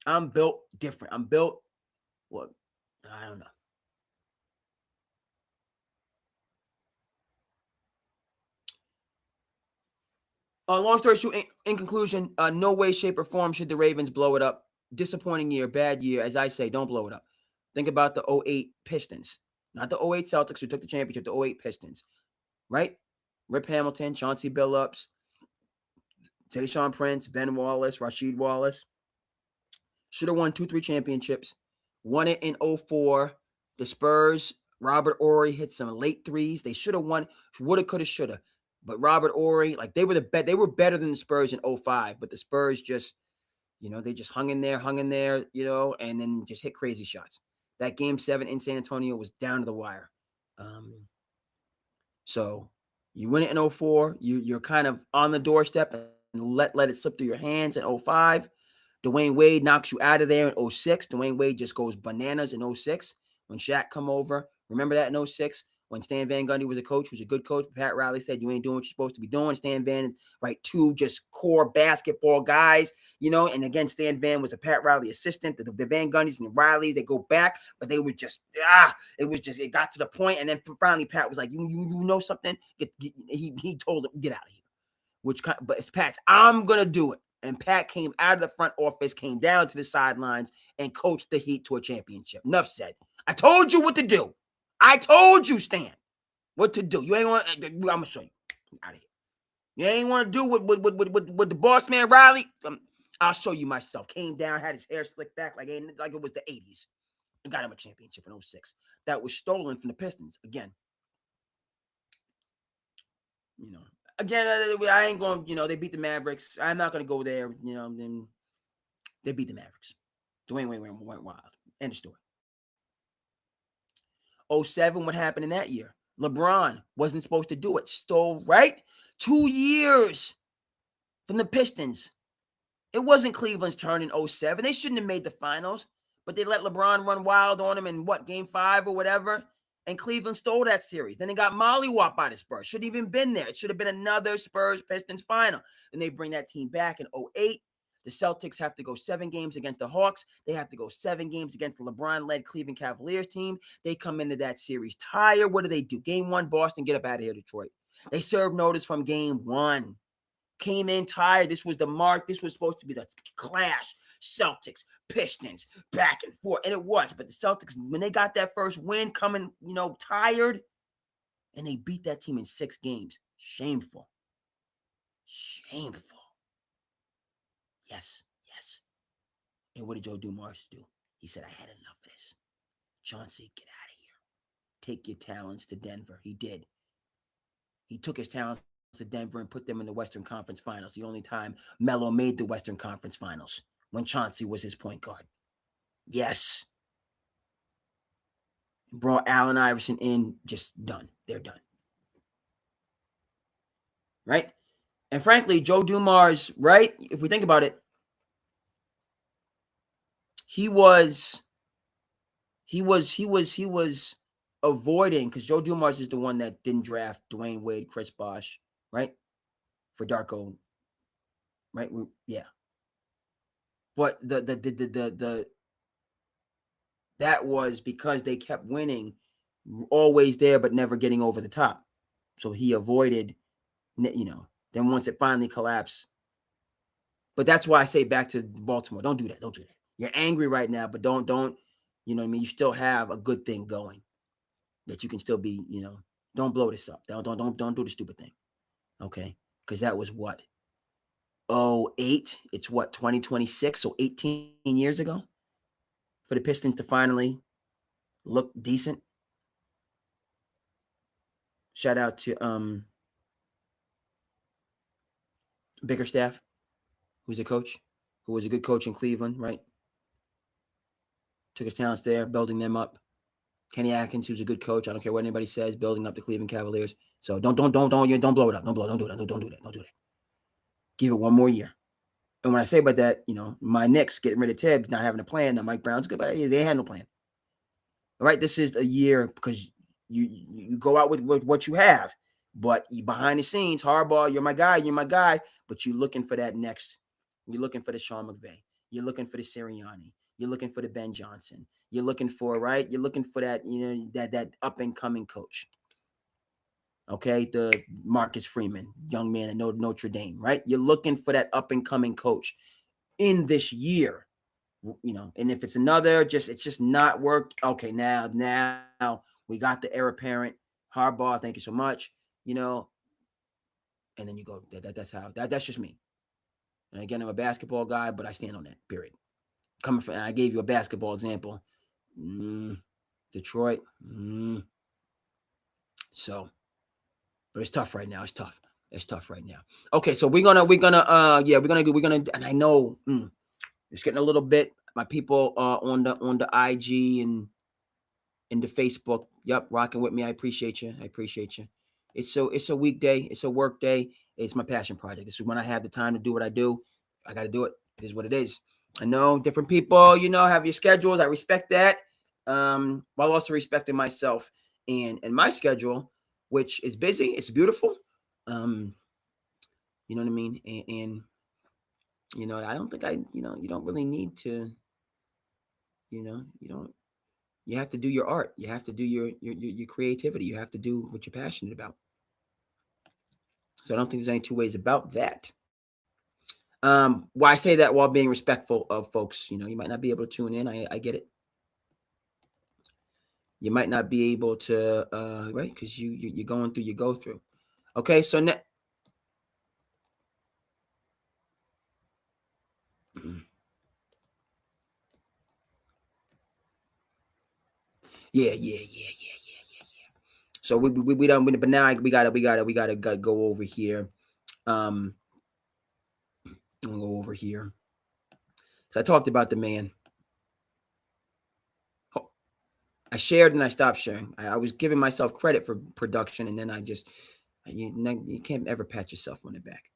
I'm built different. I'm built what I don't know. Long story short, in conclusion, no way, shape, or form should the Ravens blow it up. Disappointing year, bad year. As I say, don't blow it up. Think about the 08 Pistons. Not the 08 Celtics who took the championship, the 08 Pistons. Right? Rip Hamilton, Chauncey Billups, Tayshaun Prince, Ben Wallace, Rasheed Wallace. Should have won 2-3 championships. Won it in 04. The Spurs, Robert Horry hit some late threes. They should have won. Woulda, coulda, shoulda. But Robert Horry, they were better than the Spurs in 05. But the Spurs just, they just hung in there, and then just hit crazy shots. That game 7 in San Antonio was down to the wire. So you win it in 04. You're kind of on the doorstep and let it slip through your hands in 05. Dwayne Wade knocks you out of there in 06. Dwayne Wade just goes bananas in 06 when Shaq come over. Remember that in 06 when Stan Van Gundy was a coach, who was a good coach. Pat Riley said, you ain't doing what you're supposed to be doing. Stan Van, right, 2 just core basketball guys, and again, Stan Van was a Pat Riley assistant. The Van Gundys and the Rileys, they go back, but they were just, it got to the point, and then finally Pat was like, you know something? He told him, get out of here. But it's Pat's, I'm going to do it. And Pat came out of the front office, came down to the sidelines, and coached the Heat to a championship. Enough said. I told you what to do. I told you, Stan, what to do. You ain't want. I'm gonna show you. Out of here. You ain't want to do what the boss man Riley. I'll show you myself. Came down, had his hair slicked back like it was the 80s, and got him a championship in 06. That was stolen from the Pistons again. Again, I ain't going, they beat the Mavericks. I'm not going to go there, then they beat the Mavericks. Dwayne Wade went wild. End of story. 07, what happened in that year? LeBron wasn't supposed to do it. Stole, right? 2 years from the Pistons. It wasn't Cleveland's turn in 07. They shouldn't have made the finals, but they let LeBron run wild on him in game 5 or whatever. And Cleveland stole that series. Then they got mollywopped by the Spurs. Shouldn't even been there. It should have been another Spurs-Pistons final. And they bring that team back in 08. The Celtics have to go 7 games against the Hawks. They have to go 7 games against the LeBron-led Cleveland Cavaliers team. They come into that series tired. What do? Game 1, Boston, get up out of here, Detroit. They served notice from game 1. Came in tired. This was the mark. This was supposed to be the clash. Celtics, Pistons, back and forth. And it was. But the Celtics, when they got that first win coming, tired, and they beat that team in 6 games. Shameful. Yes. And what did Joe Dumars do? He said, I had enough of this. Chauncey, get out of here. Take your talents to Denver. He did. He took his talents to Denver and put them in the Western Conference Finals. The only time Melo made the Western Conference Finals, when Chauncey was his point guard. Yes. Brought Allen Iverson in, just done. They're done. Right? And frankly, Joe Dumars, right? If we think about it, he was avoiding, because Joe Dumars is the one that didn't draft Dwayne Wade, Chris Bosh, right? For Darko, right? Yeah. But the that was because they kept winning, always there, but never getting over the top. So he avoided, then once it finally collapsed. But that's why I say back to Baltimore, don't do that. Don't do that. You're angry right now, but don't, you know what I mean? You still have a good thing going that you can still be, don't blow this up. Don't do the stupid thing. Okay. Because that was what? 08. It's what, 2026? So 18 years ago for the Pistons to finally look decent. Shout out to Bickerstaff, who's a coach, who was a good coach in Cleveland, right? Took his talents there, building them up. Kenny Atkins, who's a good coach. I don't care what anybody says, building up the Cleveland Cavaliers. So don't blow it up. Don't do that. Don't do that. Don't do that. Give it one more year. And when I say about that, my Knicks getting rid of Tibbs, not having a plan. Now Mike Brown's good, but they had no plan. All right, this is a year because you go out with what you have, but you behind the scenes, Harbaugh, you're my guy, but you're looking for that next. You're looking for the Sean McVay. You're looking for the Sirianni. You're looking for the Ben Johnson. You're looking for that, that up and coming coach. Okay, the Marcus Freeman, young man at Notre Dame, right? You're looking for that up and coming coach in this year, and if it's another, it's just not worked. Okay, now we got the heir apparent, Harbaugh. Thank you so much, and then you go. That's just me. And again, I'm a basketball guy, but I stand on that. Period. Coming from, I gave you a basketball example. Detroit. So, but it's tough right now. It's tough right now. Okay, so we're gonna, and I know it's getting a little bit. My people on the IG and the Facebook. Yep, rocking with me. I appreciate you. It's a weekday. It's a work day. It's my passion project. This is when I have the time to do what I do. I got to do it. It is what it is. I know different people, have your schedules. I respect that. While also respecting myself and my schedule, which is busy. It's beautiful. You know what I mean? And I don't think you don't really need to, you have to do your art. You have to do your creativity. You have to do what you're passionate about. So I don't think there's any two ways about that. Why I say that while being respectful of folks, you might not be able to tune in. I get it. You might not be able to, right? Because you're going through, you go through. Okay, so now. Yeah. So we done, but now we gotta go over here. I'm gonna go over here. So I talked about the man. I shared and I stopped sharing. I was giving myself credit for production, and then you can't ever pat yourself on the back.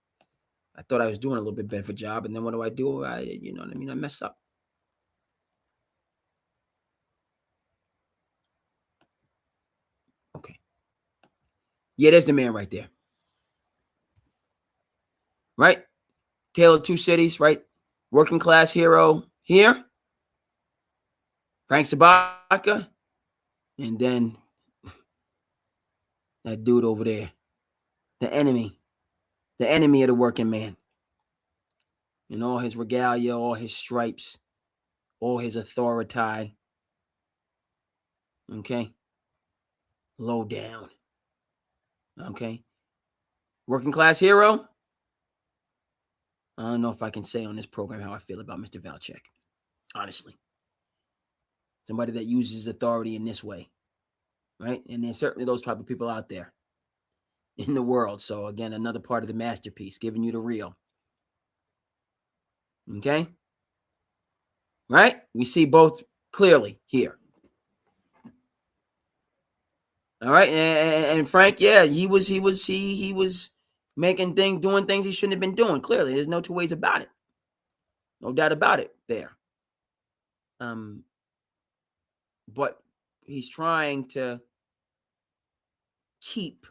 I thought I was doing a little bit better of a job, and then what do? You know what I mean? I mess up. Okay. Yeah, there's the man right there. Right? Tale of Two Cities, right? Working class hero here. Frank Sabatka. And then that dude over there. The enemy of the working man. And all his regalia, all his stripes, all his authority. Okay? Low down. Okay? Working class hero. I don't know if I can say on this program how I feel about Mr. Valchek. Honestly. Somebody that uses authority in this way. Right? And there's certainly those type of people out there in the world. So again, another part of the masterpiece, giving you the real. Okay? Right? We see both clearly here. All right, and Frank, yeah, he was doing things he shouldn't have been doing. Clearly, there's no two ways about it. No doubt about it there. But he's trying to keep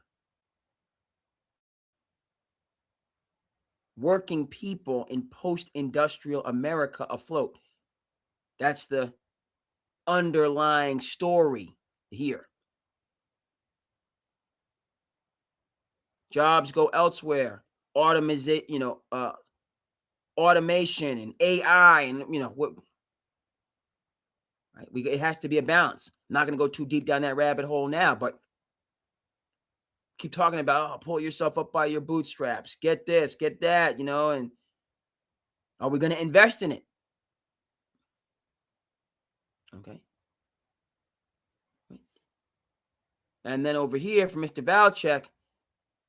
working people in post-industrial America afloat. That's the underlying story here. Jobs go elsewhere. Automation and AI, and what. Right? It has to be a balance. I'm not going to go too deep down that rabbit hole now, but keep talking about pull yourself up by your bootstraps. Get this, get that, and are we going to invest in it? Okay. And then over here for Mr. Valchek,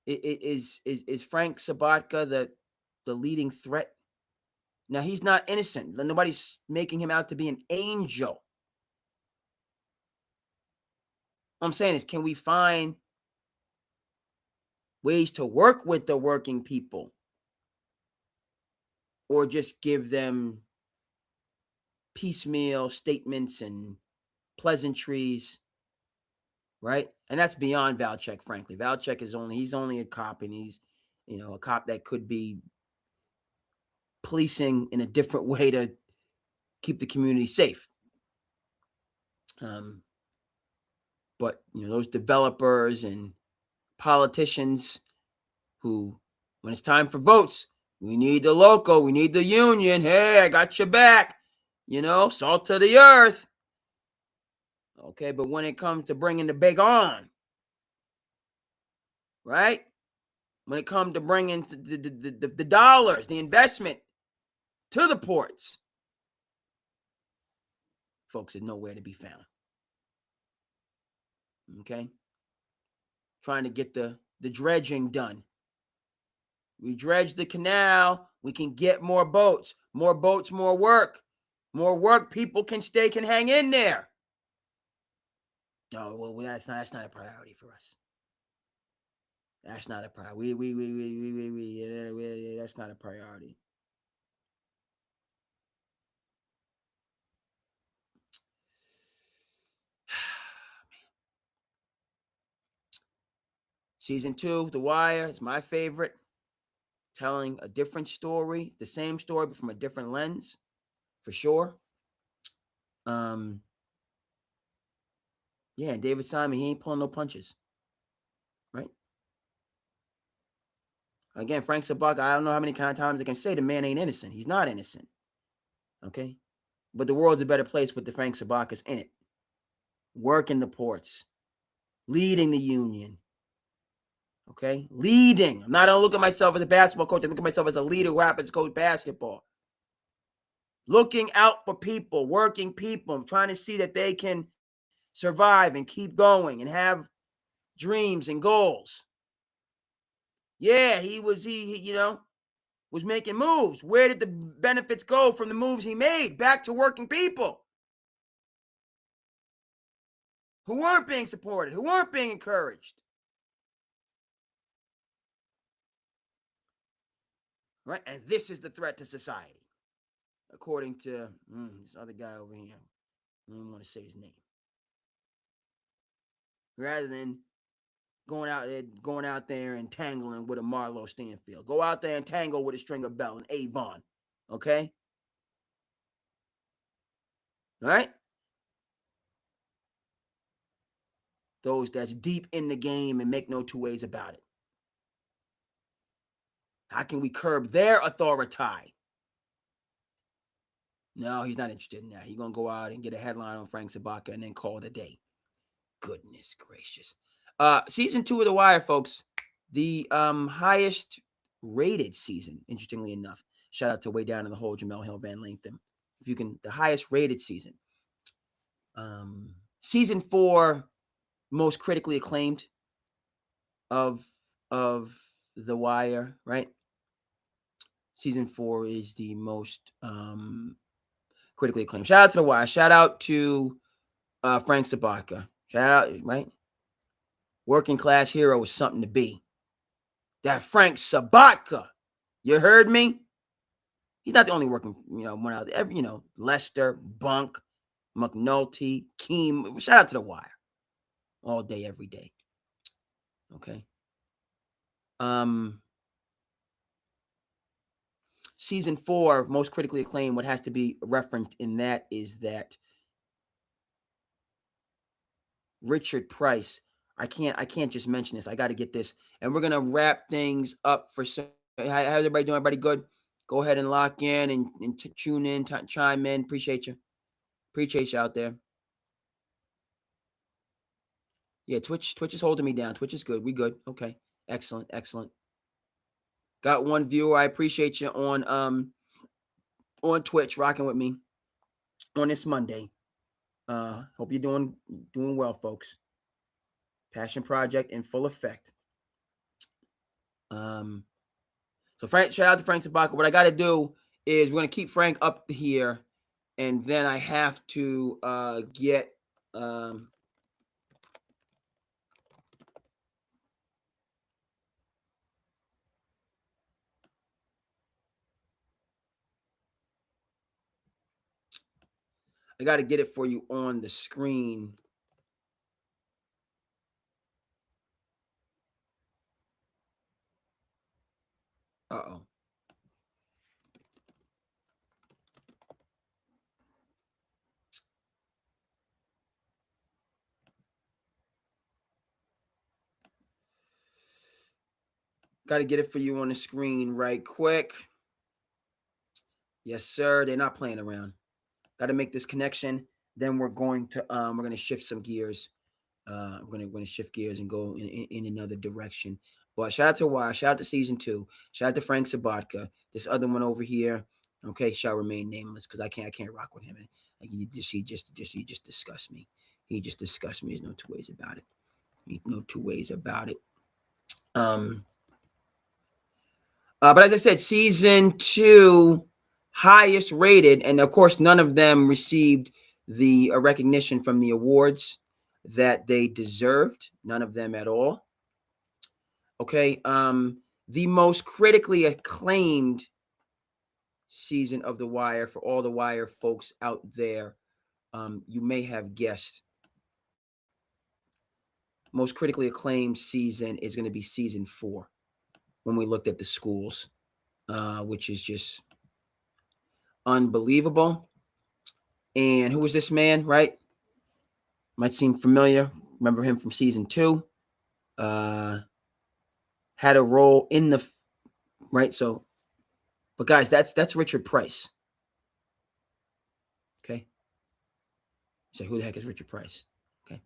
is Frank Sabatka the leading threat? Now, he's not innocent. Nobody's making him out to be an angel. What I'm saying is, can we find ways to work with the working people, or just give them piecemeal statements and pleasantries, right? And that's beyond Valchek, frankly. Valchek he's only a cop, and he's, a cop that could be policing in a different way to keep the community safe. But those developers and politicians who, when it's time for votes, we need the local, we need the union. Hey, I got your back. Salt to the earth. Okay, but when it comes to bringing the big on, right? When it comes to bringing the dollars, the investment to the ports, folks are nowhere to be found. Okay? Trying to get the dredging done. We dredge the canal, we can get more boats. More boats, more work. More work, people can hang in there. No, well, that's not a priority for us. That's not a priority. That's not a priority. Season 2, The Wire, is my favorite. Telling a different story, the same story, but from a different lens, for sure. Yeah, David Simon, he ain't pulling no punches, right? Again, Frank Sabatka, I don't know how many times I can say the man ain't innocent. He's not innocent, okay? But the world's a better place with the Frank Sabatkas in it. Working the ports, leading the union, okay? Leading. I don't look at myself as a basketball coach. I look at myself as a leader who happens to coach basketball. Looking out for people, working people, trying to see that they can survive and keep going and have dreams and goals. Yeah, he was making moves. Where did the benefits go from the moves he made? Back to working people who weren't being supported, who weren't being encouraged. Right? And this is the threat to society, according to this other guy over here. I don't want to say his name. Rather than going out there and tangling with a Marlo Stanfield. Go out there and tangle with a Stringer Bell and Avon. Okay? All right? Those that's deep in the game and make no two ways about it. How can we curb their authority? No, he's not interested in that. He's going to go out and get a headline on Frank Sabatka and then call it a day. Goodness gracious. Season 2 of The Wire, folks. The highest rated season, interestingly enough. Shout out to Way Down in the Hole, Jamel Hill, Van Lathan. The highest rated season. Season 4, most critically acclaimed of The Wire, right? Season 4 is the most critically acclaimed. Shout out to The Wire. Shout out to Frank Sabatka. Shout out, right? Working class hero is something to be. That Frank Sabatka. You heard me? He's not the only working, one out there. Lester, Bunk, McNulty, Keem. Shout out to The Wire. All day, every day. Okay. Season 4, most critically acclaimed, what has to be referenced in that is that Richard Price. I can't just mention this. I got to get this. And we're going to wrap things up for how's everybody doing? Everybody good? Go ahead and lock in and tune in, chime in. Appreciate you. Appreciate you out there. Yeah, Twitch is holding me down. Twitch is good. We good. Okay. Excellent. Got one viewer. I appreciate you on Twitch rocking with me on this Monday. Hope you're doing well, folks. Passion Project in full effect. So Frank, shout out to Frank Sabaka. What I got to do is we're going to keep Frank up here, and then I have to get I got to get it for you on the screen. Uh-oh. Got to get it for you on the screen right quick. Yes, sir. They're not playing around. Got to make this connection. Then we're going to shift some gears. I'm gonna shift gears and go in another direction. But shout out to Wise, shout out to season 2, shout out to Frank Sabatka. This other one over here, okay, shall remain nameless because I can't rock with him. He just disgusts me. He just disgusts me. There's no two ways about it. But as I said, season 2 highest rated, and of course none of them received the recognition from the awards that they deserved. None of them at all. Okay. The most critically acclaimed season of The Wire, for all the Wire folks out there, you may have guessed, most critically acclaimed season is going to be season 4 when we looked at the schools, which is just unbelievable. And who was this man, right? Might seem familiar. Remember him from season 2. Had a role in the right. So, but guys, that's Richard Price. Okay. So who the heck is Richard Price? Okay.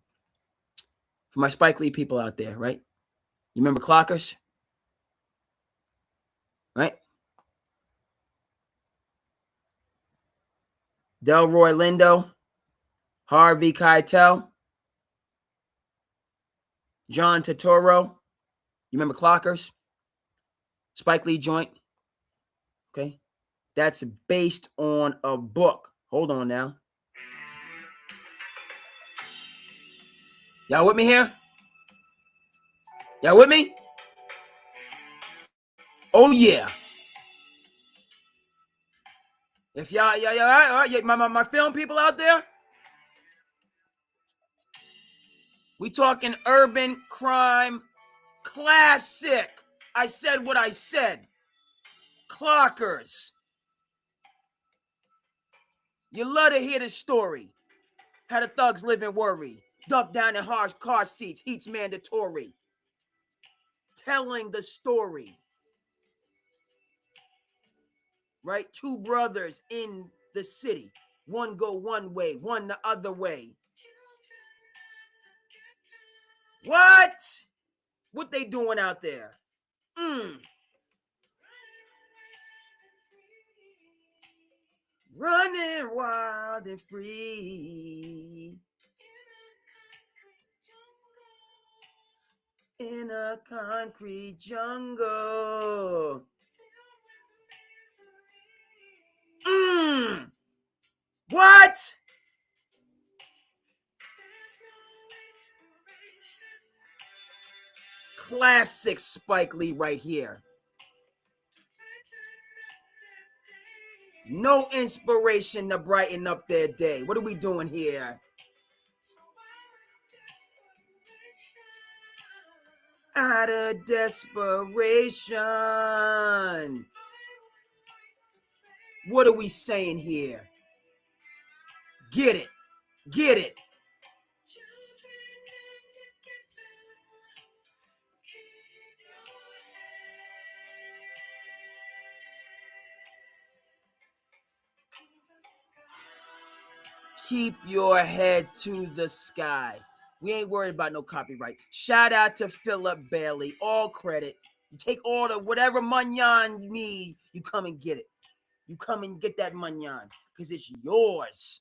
For my Spike Lee people out there, right? You remember Clockers? Right? Delroy Lindo, Harvey Keitel, John Turturro. You remember Clockers? Spike Lee joint. Okay. That's based on a book. Hold on now. Y'all with me here? Y'all with me? Oh, yeah. If y'all, my film people out there, we talking urban crime classic. I said what I said. Clockers. You love to hear the story. How the thugs live in worry. Duck down in harsh car seats. Heat's mandatory. Telling the story. Right? 2 brothers in the city. One go one way, one the other way. What? What they doing out there? Running wild and free. In a concrete jungle. What? Classic Spike Lee right here. No inspiration to brighten up their day. What are we doing here? Out of desperation. What are we saying here? Get it. Get it. Keep your head to the sky. We ain't worried about no copyright. Shout out to Philip Bailey. All credit. You take all the whatever munyan you need, you come and get it. You come and get that munyan because it's yours.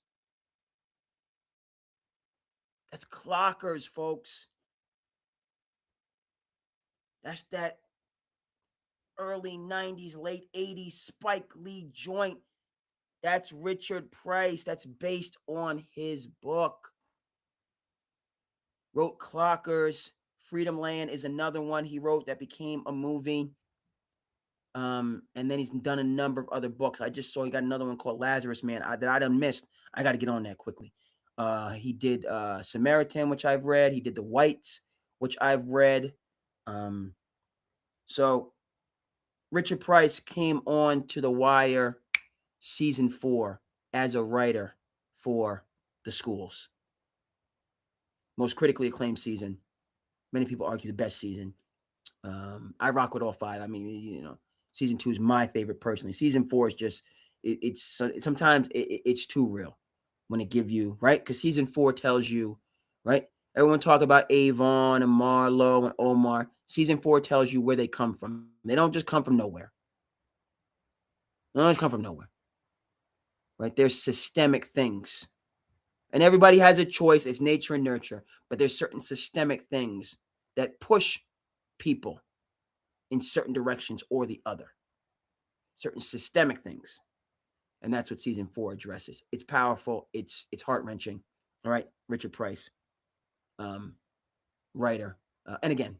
That's Clockers, folks. That's that early 90s, late 80s Spike Lee joint. That's Richard Price. That's based on his book. Wrote Clockers. Freedom Land is another one he wrote that became a movie. And then he's done a number of other books. I just saw he got another one called Lazarus Man that I done missed. I got to get on that quickly. He did Samaritan, which I've read. He did The Whites, which I've read. So Richard Price came on to The Wire season 4 as a writer for the schools. Most critically acclaimed season. Many people argue the best season. I rock with all 5. I mean, season 2 is my favorite personally. Season 4 is just sometimes it's too real when it give you, right? Because season 4 tells you, right? Everyone talk about Avon and Marlo and Omar. Season 4 tells you where they come from. They don't just come from nowhere. They don't just come from nowhere, right? There's systemic things. And everybody has a choice. It's nature and nurture. But there's certain systemic things that push people in certain directions or the other. Certain systemic things. And that's what season 4 addresses. It's powerful. It's heart-wrenching. All right. Richard Price, writer. And again,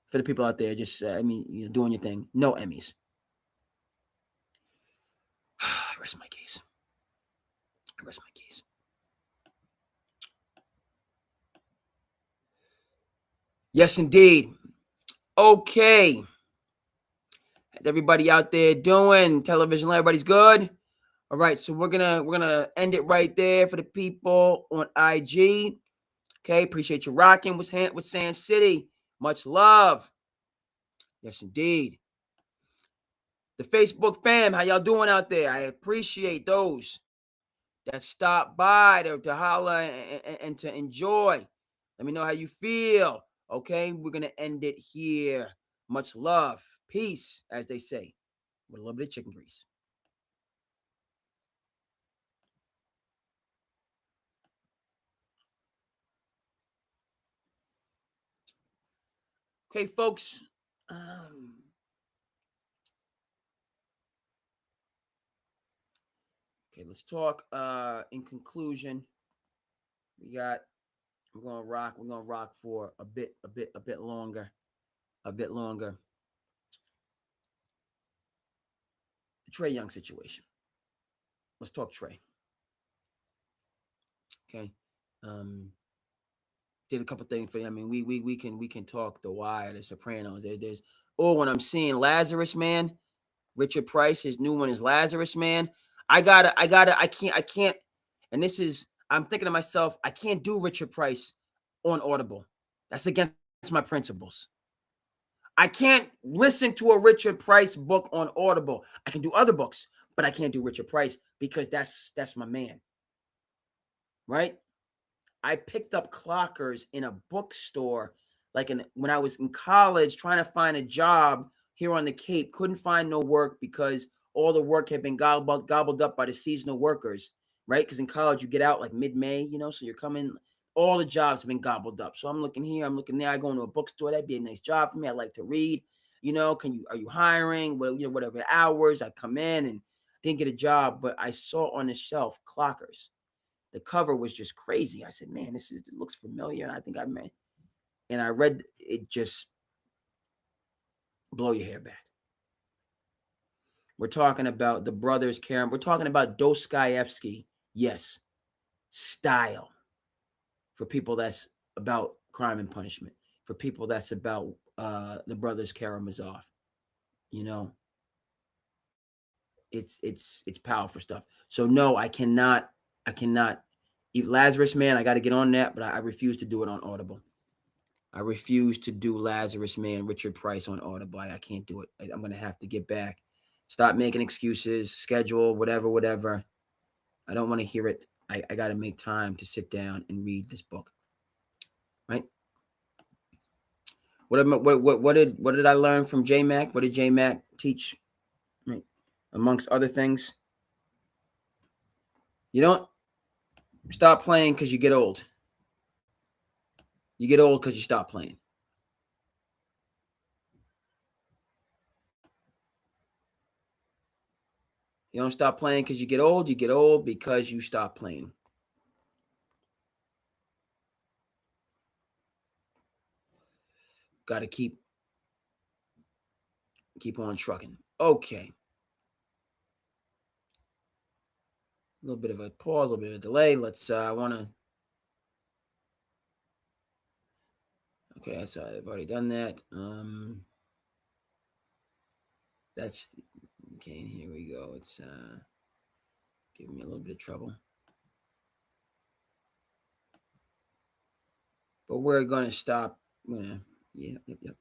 for the people out there, just, doing your thing. No Emmys. I rest my case. Yes, indeed. Okay. How's everybody out there doing? Television, everybody's good? All right, so we're gonna end it right there for the people on IG. Okay, appreciate you rocking with Sand City. Much love. Yes, indeed. The Facebook fam, how y'all doing out there? I appreciate those that stop by to holler and to enjoy. Let me know how you feel. Okay, we're gonna end it here. Much love. Peace, as they say, with a little bit of chicken grease. Okay, folks. Okay, let's talk. In conclusion, we're gonna rock for a bit longer. The Trae Young situation. Let's talk Trae. Okay. Did a couple things for you. I mean, we can talk The Wire, The Sopranos. There's when I'm seeing Lazarus Man, Richard Price, his new one is Lazarus Man. I can't. And this is, I'm thinking to myself, I can't do Richard Price on Audible. That's against my principles. I can't listen to a Richard Price book on Audible. I can do other books, but I can't do Richard Price because that's my man. Right? I picked up Clockers in a bookstore when I was in college trying to find a job here on the Cape. Couldn't find no work because all the work had been gobbled up by the seasonal workers, right? Because in college you get out like mid-May, so you're coming, all the jobs have been gobbled up. So I'm looking here, I'm looking there. I go into a bookstore. That'd be a nice job for me. I like to read. Are you hiring? Well, whatever hours. I come in and didn't get a job, but I saw on the shelf Clockers. The cover was just crazy. I said, man, it looks familiar. And I think I may. And I read it, just blow your hair back. We're talking about the brothers Karam. We're talking about Dostoevsky. Yes. Style. For people that's about Crime and Punishment. For people that's about the brothers Karamazov. It's powerful stuff. So no, I cannot. Lazarus Man, I got to get on that, but I refuse to do it on Audible. I refuse to do Lazarus Man, Richard Price on Audible. I can't do it. I'm going to have to get back. Stop making excuses, schedule, whatever. I don't want to hear it. I got to make time to sit down and read this book. Right? What did I learn from J Mac? What did J Mac teach? Right? Amongst other things, you don't stop playing because you get old. You get old because you stop playing. You don't stop playing because you get old. You get old because you stop playing. Got to keep on trucking. Okay. A little bit of a pause, a little bit of a delay. Let's, I want to. Okay, so I've already done that. That's, okay, here we go. It's giving me a little bit of trouble. But we're going to stop. Yep.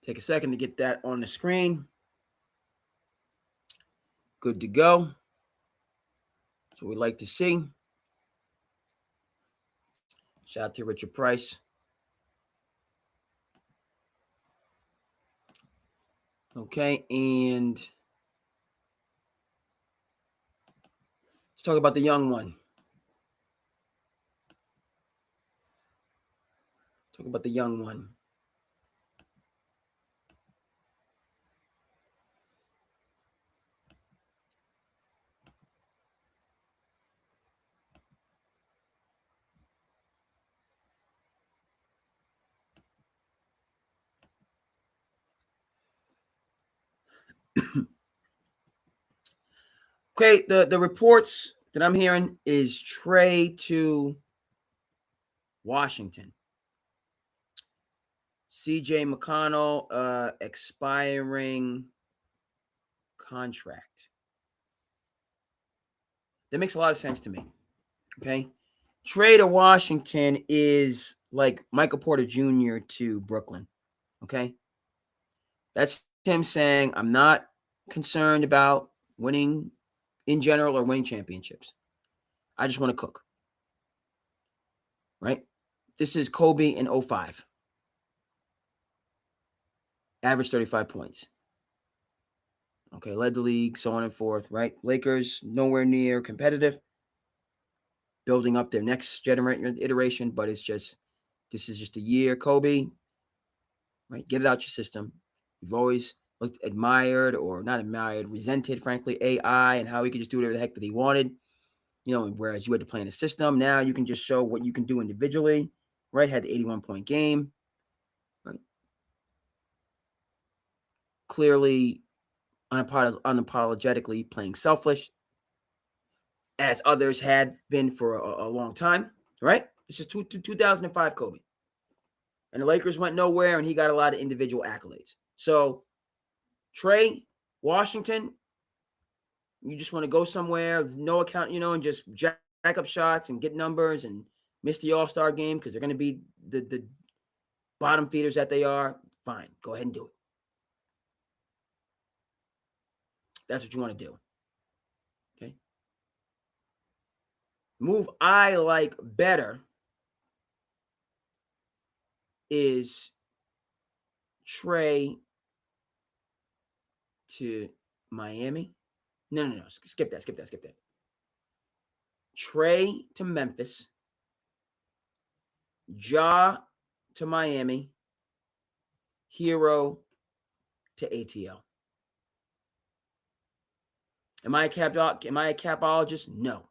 Take a second to get that on the screen. Good to go. That's what we like to see. Shout out to Richard Price. Okay, and let's talk about the young one. Talk about the young one. Okay, the reports that I'm hearing is Trae to Washington. CJ McConnell expiring contract. That makes a lot of sense to me. Okay. Trae to Washington is like Michael Porter Jr. to Brooklyn. Okay. That's him saying, I'm not concerned about winning in general or winning championships. I just want to cook. Right? This is Kobe in 05. Average 35 points. Okay, led the league, so on and forth, right? Lakers nowhere near competitive. Building up their next generation iteration, but this is just a year. Kobe, right? Get it out your system. You've always resented, frankly, AI and how he could just do whatever the heck that he wanted. Whereas you had to play in a system. Now you can just show what you can do individually, right? Had the 81-point game, right? Clearly unapologetically playing selfish, as others had been for a long time, right? This is 2005 Kobe. And the Lakers went nowhere, and he got a lot of individual accolades. So, Trae, Washington, you just want to go somewhere with no account, and just jack up shots and get numbers and miss the All-Star game because they're going to be the bottom feeders that they are. Fine, go ahead and do it. That's what you want to do. Okay. Move I like better is Trae to Miami. No. Skip that. Trae to Memphis. Ja to Miami. Hero to ATL. Am I a capologist? No.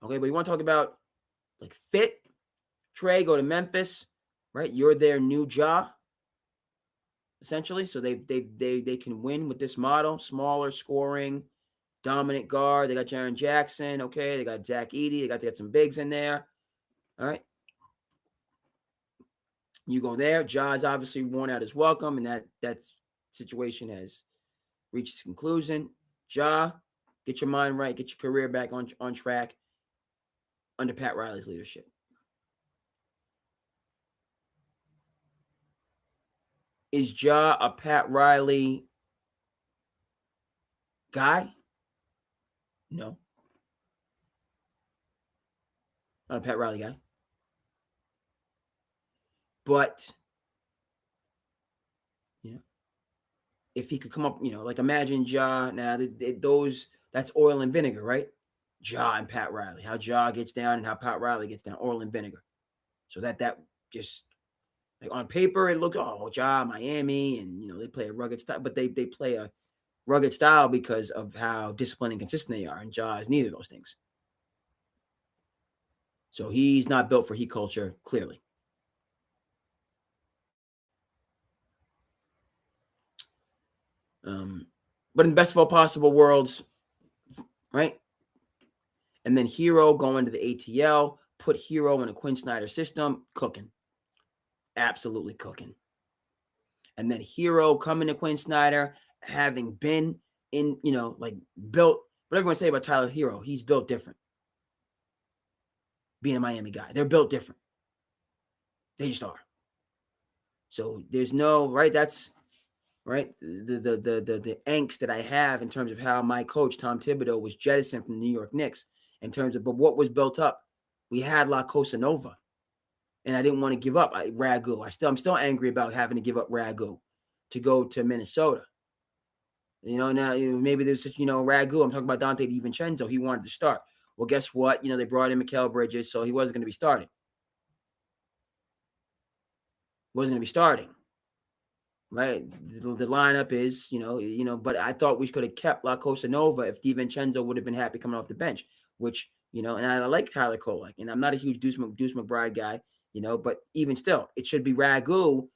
Okay, but you want to talk about like fit? Trae, go to Memphis, right? You're their new Ja. essentially. So they can win with this model, smaller scoring, dominant guard. They got Jaren Jackson. Okay, they got Zach Edey. They got some bigs in there. All right. You go there. Ja's obviously worn out his welcome, and that situation has reached its conclusion. Ja, get your mind right, get your career back on track under Pat Riley's leadership. Is Ja a Pat Riley guy? No. Not a Pat Riley guy. But, you know, if he could come up, like imagine Ja, now that's oil and vinegar, right? Ja and Pat Riley, how Ja gets down and how Pat Riley gets down, oil and vinegar. So that just, like on paper, it looks, Ja, Miami, and they play a rugged style, but they play a rugged style because of how disciplined and consistent they are, and Ja is neither of those things. So he's not built for heat culture, clearly. But in best of all possible worlds, right? And then Hero going to the ATL, put Hero in a Quinn Snyder system, cooking. Absolutely cooking. And then Hero coming to Quinn Snyder, having been in, like built, what everyone say about Tyler Hero, he's built different. Being a Miami guy, they're built different. They just are. So there's no, right? That's right. The angst that I have in terms of how my coach, Tom Thibodeau, was jettisoned from the New York Knicks in terms of, but what was built up? We had La Cosa Nova, and I didn't want to give up Ragu. I'm still angry about having to give up Ragu to go to Minnesota. Now maybe there's such, Ragu. I'm talking about Dante DiVincenzo. He wanted to start. Well, guess what? They brought in Mikal Bridges, so he wasn't going to be starting. Wasn't going to be starting. Right, the lineup is, but I thought we could have kept La Cosa Nova if DiVincenzo would have been happy coming off the bench, which, and I like Tyler Kolek, and I'm not a huge Deuce McBride guy, but even still, it should be Ragu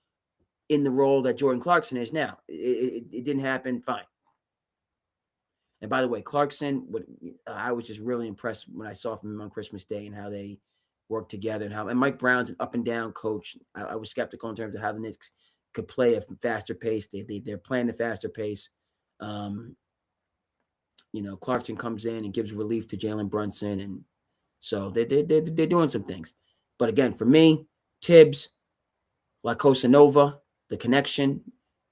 in the role that Jordan Clarkson is now. It didn't happen, fine. And by the way, Clarkson, I was just really impressed when I saw from him on Christmas Day and how they work together, and Mike Brown's an up and down coach. I was skeptical in terms of how the Knicks could play a faster pace. They're playing the faster pace. Clarkson comes in and gives relief to Jalen Brunson, and so they're doing some things. But again, for me, Tibbs, La Cosa Nova, the connection,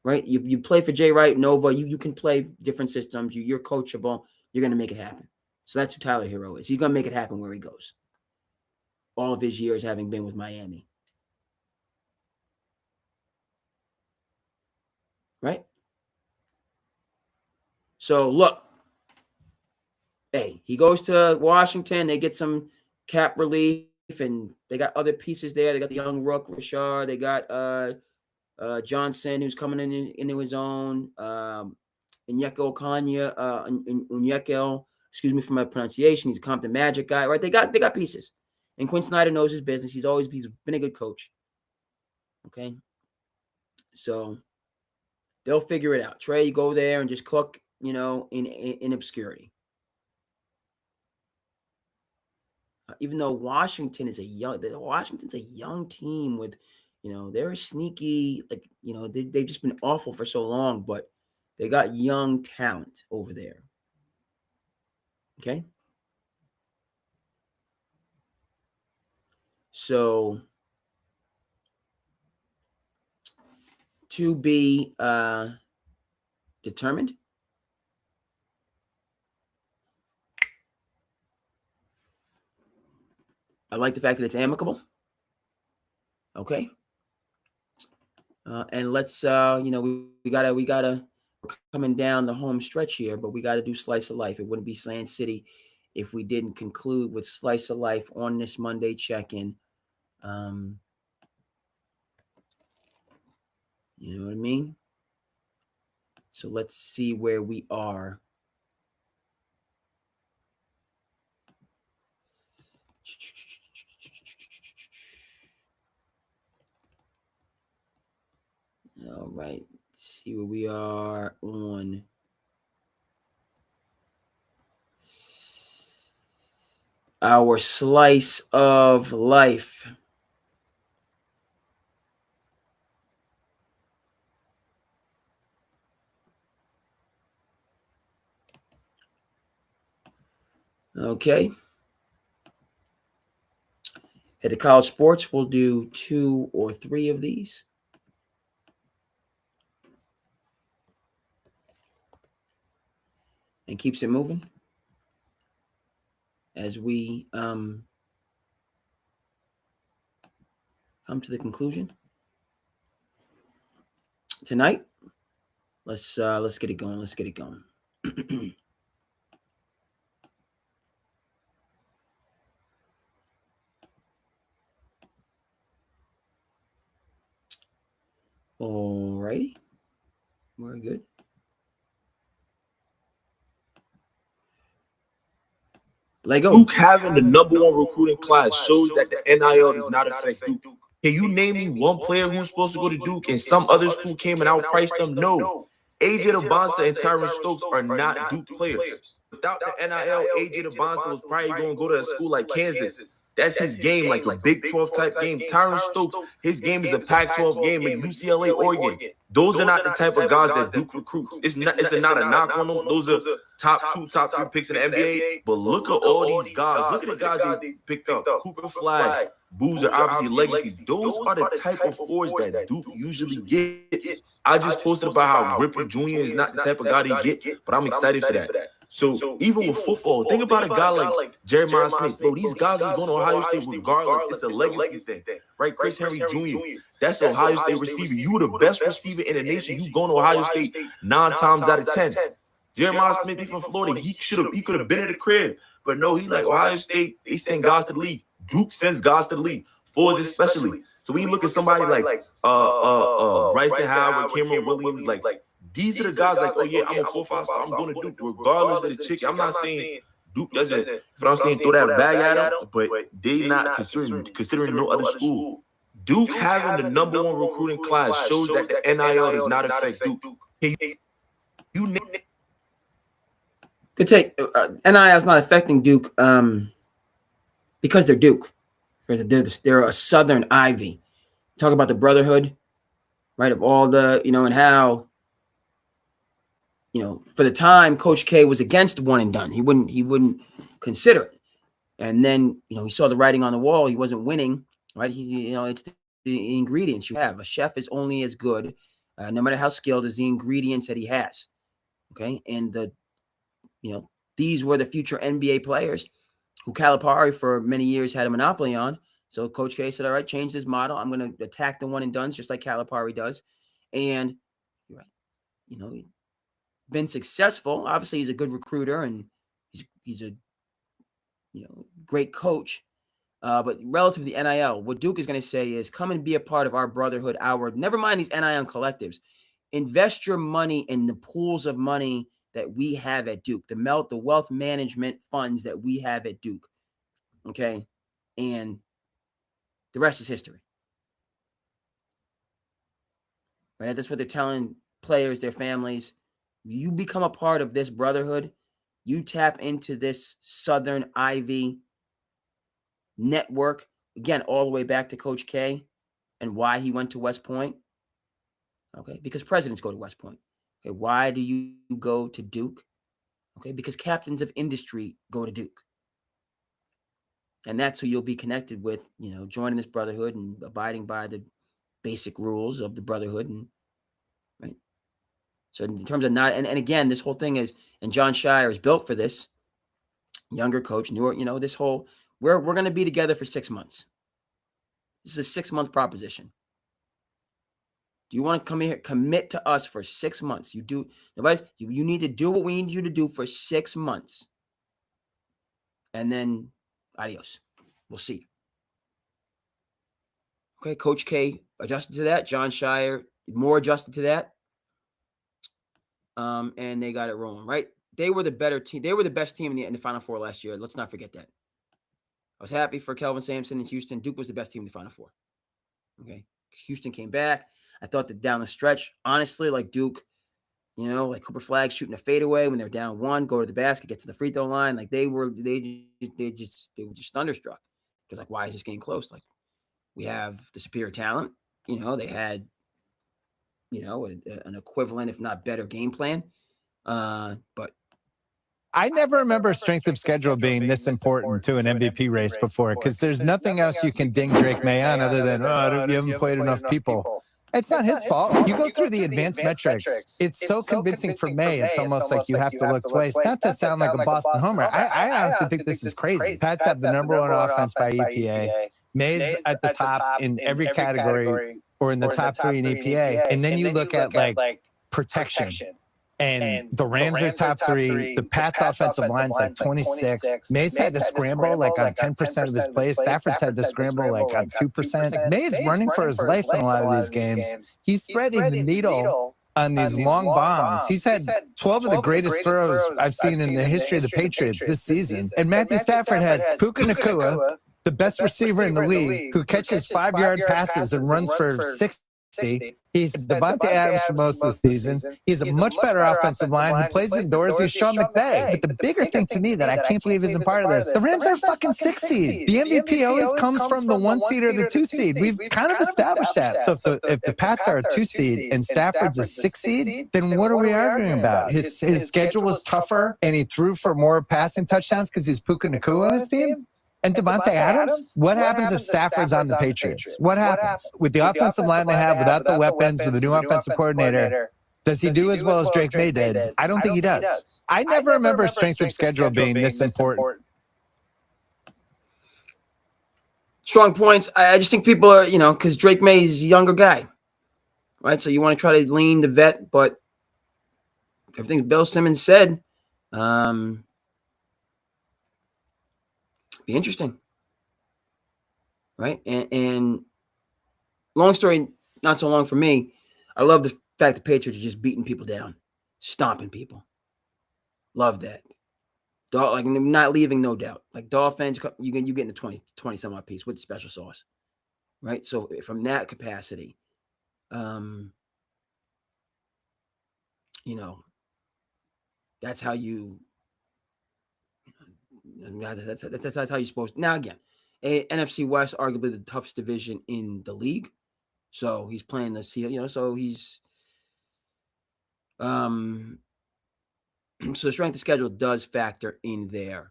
right? You play for Jay Wright, Nova. You can play different systems. You're coachable. You're gonna make it happen. So that's who Tyler Hero is. He's gonna make it happen where he goes. All of his years having been with Miami. Right? So look, hey, he goes to Washington. They get some cap relief, and they got other pieces there. They got the young Rook, Rashard. They got Johnson, who's coming into his own. Onyeka Okanya, Onyeka, excuse me for my pronunciation. He's a Compton Magic guy, right? They got pieces. And Quinn Snyder knows his business. He's been a good coach. Okay. So they'll figure it out. Trey, you go there and just cook, in obscurity. Even though Washington's a young team with, they're sneaky, like, they've just been awful for so long, but they got young talent over there. Okay. So to be determined. I like the fact that it's amicable. Okay. And let's, we gotta, we're coming down the home stretch here, but we got to do Slice of Life. It wouldn't be Slant City if we didn't conclude with Slice of Life on this Monday check-in. You know what I mean? So let's see where we are. All right. Let's see where we are on. Our slice of life. Okay. At the college sports, we'll do 2 or 3 of these. And keeps it moving as we come to the conclusion tonight. Let's get it going. Let's get it going. All righty. We're good. Lego. Duke having the #1 recruiting class shows that the NIL does not affect Duke. Can you name me one player who's supposed to go to Duke and some other school came and outpriced them? No. AJ Debonsa and Tyron Stokes are not Duke players. Without the NIL, AJ Debonsa was probably going to go to a school like Kansas. That's his game, like a Big 12 type game. Tyron Stokes, his game is a Pac-12 game in UCLA, Oregon. Those are not the type of guys that Duke recruits. It's not a knock on them. Those are top 2, top 3 picks in the NBA. But look at all these guys. Look at the guys they picked up. Cooper Flag, Boozer, obviously legacy. Those are the type of fours that Duke usually gets. I just posted about how Ripley Jr. is not the type of guy they get, but I'm excited for that. So even with football, think about a guy like Jeremiah Smith. Bro, these guys are going to Ohio State regardless. It's a legacy thing, right? Chris Henry Jr., that's Ohio State receiver. You were the best receiver in the nation. You going to Ohio State 9 times out of 10. Jeremiah Smith, he from Florida. He could have been at the crib. But no, he like Ohio State, they send guys to the league. Duke sends guys to the league. Fours especially. So when you look at somebody like Bryson Howard, Cameron Williams, like these are the guys like, oh yeah, I'm a 4-5 star. I'm going to Duke regardless of the chick. I'm not saying Duke doesn't, but I'm saying throw that bag at them, but they not considering no other school. Duke having the #1 recruiting class shows that the NIL does not affect Duke. Good take. NIL is not affecting Duke because they're Duke. They're a Southern Ivy. Talk about the brotherhood, right? Of all the, and how, for the time, Coach K was against one and done. He wouldn't consider it. And then, he saw the writing on the wall. He wasn't winning, right? It's the ingredients you have. A chef is only as good, no matter how skilled, as the ingredients that he has. Okay. And these were the future NBA players who Calipari for many years had a monopoly on. So Coach K said, all right, change this model. I'm going to attack the one and dones just like Calipari does. And, right, been successful. Obviously, he's a good recruiter and he's a great coach. But relative to the NIL, what Duke is going to say is come and be a part of our brotherhood, never mind these NIL collectives. Invest your money in the pools of money that we have at Duke, the wealth management funds that we have at Duke. Okay. And the rest is history. Right? That's what they're telling players, their families. You become a part of this brotherhood. You tap into this Southern Ivy network. Again, all the way back to Coach K and why he went to West Point. Okay. Because presidents go to West Point. Okay. Why do you go to Duke? Okay. Because captains of industry go to Duke. And that's who you'll be connected with, joining this brotherhood and abiding by the basic rules of the brotherhood. And right. So in terms of and again, this whole thing is, and Jon Scheyer is built for this. Younger coach, newer, this whole, we're going to be together for 6 months. This is a 6-month proposition. Do you want to come here, commit to us for 6 months? You do. You need to do what we need you to do for 6 months. And then adios. We'll see. Okay, Coach K adjusted to that. Jon Scheyer more adjusted to that. And they got it rolling, right? They were the better team. They were the best team in the Final Four last year. Let's not forget that. I was happy for Kelvin Sampson in Houston. Duke was the best team in the Final Four. Okay. Houston came back. I thought that down the stretch, honestly, like Duke, like Cooper Flagg shooting a fadeaway when they're down 1, go to the basket, get to the free throw line. Like they were just thunderstruck. They're like, why is this game close? Like we have the superior talent. They had, an equivalent, if not better, game plan. But I never remember strength of schedule being this important to an MVP race before, because there's nothing else you can ding Drake May on other than, you haven't played enough people. It's not his fault. You go through the advanced metrics. It's so convincing for May. It's almost like you have to look twice. Not to sound like a Boston homer. I honestly think this is crazy. Pats have the number 1 offense by EPA. May's at the top in every category, or in the top 3 in EPA. And then you look at like protection. And the Rams are top 3. The Pats' offensive line's like 26. May's had to scramble like on 10% of his plays. Stafford's had to scramble like on 2%. Like May's running for his life in a lot of these games. He's threading the needle on these long bombs. He's had 12 of the greatest throws I've seen in the history of the Patriots this season. And Matthew Stafford has Puka Nacua, the best receiver in the league, who catches 5-yard passes and runs for 60. He's Devontae Adams for most of the season. He's a much better offensive line who plays indoors. He's Sean McVay. But the bigger thing to me that I can't believe isn't part of this, the Rams are a fucking 6 seed. The MVP always comes from the 1 seed or the 2 seed. We've kind of established that. So if the Pats are a 2 seed and Stafford's a 6 seed, then what are we arguing about? His schedule was tougher and he threw for more passing touchdowns because he's Puka Nacua on his team? And Devontae Adams? What happens if Stafford's on the Patriots? What happens? With the offensive line they have, without the weapons, with the new offensive coordinator, does he do as well as Drake May did? I don't think he does. I never remember strength of schedule being this important. Strong points. I just think people are, because Drake May is a younger guy, right? So you want to try to lean the vet, but everything Bill Simmons said, be interesting, right? And long story, not so long for me. I love the fact the Patriots are just beating people down, stomping people. Love that. Like not leaving no doubt. Like Dolphins, you get in the 20 some odd piece with special sauce, right? So from that capacity, that's how you. That's how you're supposed to. Now, again, NFC West, arguably the toughest division in the league. So he's playing the so he's so the strength of schedule does factor in there.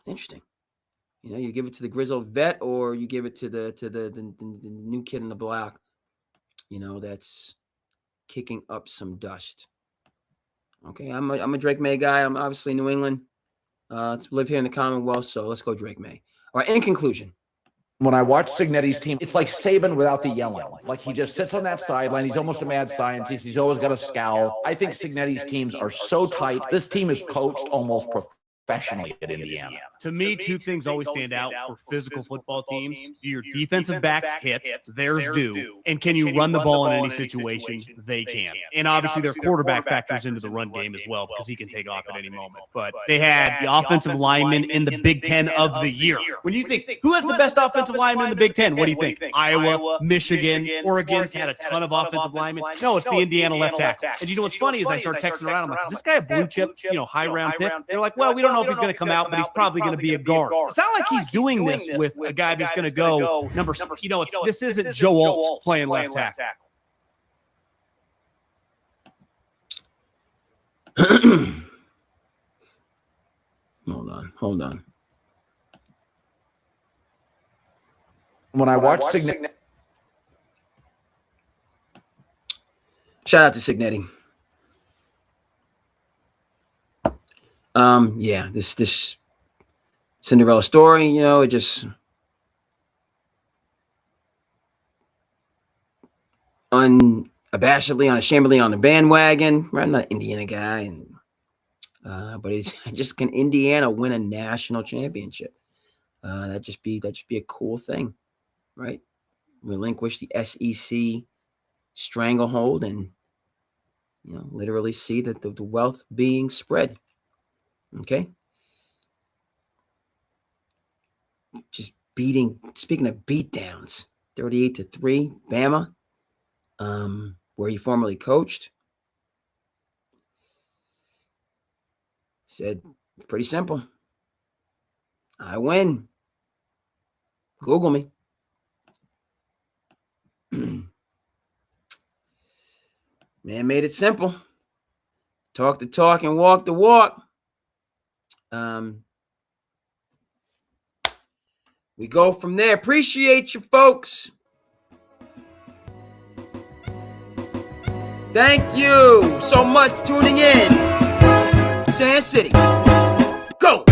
Interesting. You give it to the grizzled vet or you give it to the new kid in the block, that's kicking up some dust. Okay, I'm a Drake May guy. I'm obviously New England. Live here in the Commonwealth, so let's go Drake May. All right, in conclusion. When I watch Cignetti's team, it's like Saban without the yelling. Like he just sits on that sideline. He's almost a mad scientist. He's always got a scowl. I think Cignetti's teams are so tight. This team is coached almost professionally at Indiana. To me, 2 things always stand out for physical football teams. Do your defensive backs hit? Theirs do. And can you run the ball in any situation? They can. And obviously their quarterback factors into the run game as well because he can take off at any moment. But they had the offensive linemen in the Big Ten of the year. When you think, who has the best offensive lineman in the Big Ten? What do you think? Iowa, Michigan, Oregon's had a ton of offensive linemen. No, it's the Indiana left tackle. And you know what's funny is I start texting around. I'm like, is this guy a blue chip, high round pick? They're like, well, we don't know if he's going to come out, but he's probably going to be a guard. It's not like he's doing this with a guy that's going to go number 6. This isn't Joe Alt playing left tackle. Hold on. When I watch Cignetti. Shout out to Cignetti. Yeah, this Cinderella story, it just unabashedly, unashamedly on the bandwagon. Right? I'm not an Indiana guy, but just can Indiana win a national championship? That'd just be a cool thing, right? Relinquish the SEC stranglehold and literally see that the wealth being spread. Okay. Just speaking of beatdowns, 38-3, Bama, where he formerly coached. Said, pretty simple. I win. Google me. Man made it simple. Talk the talk and walk the walk. We go from there. Appreciate you, folks. Thank you so much for tuning in. Sand City. Go!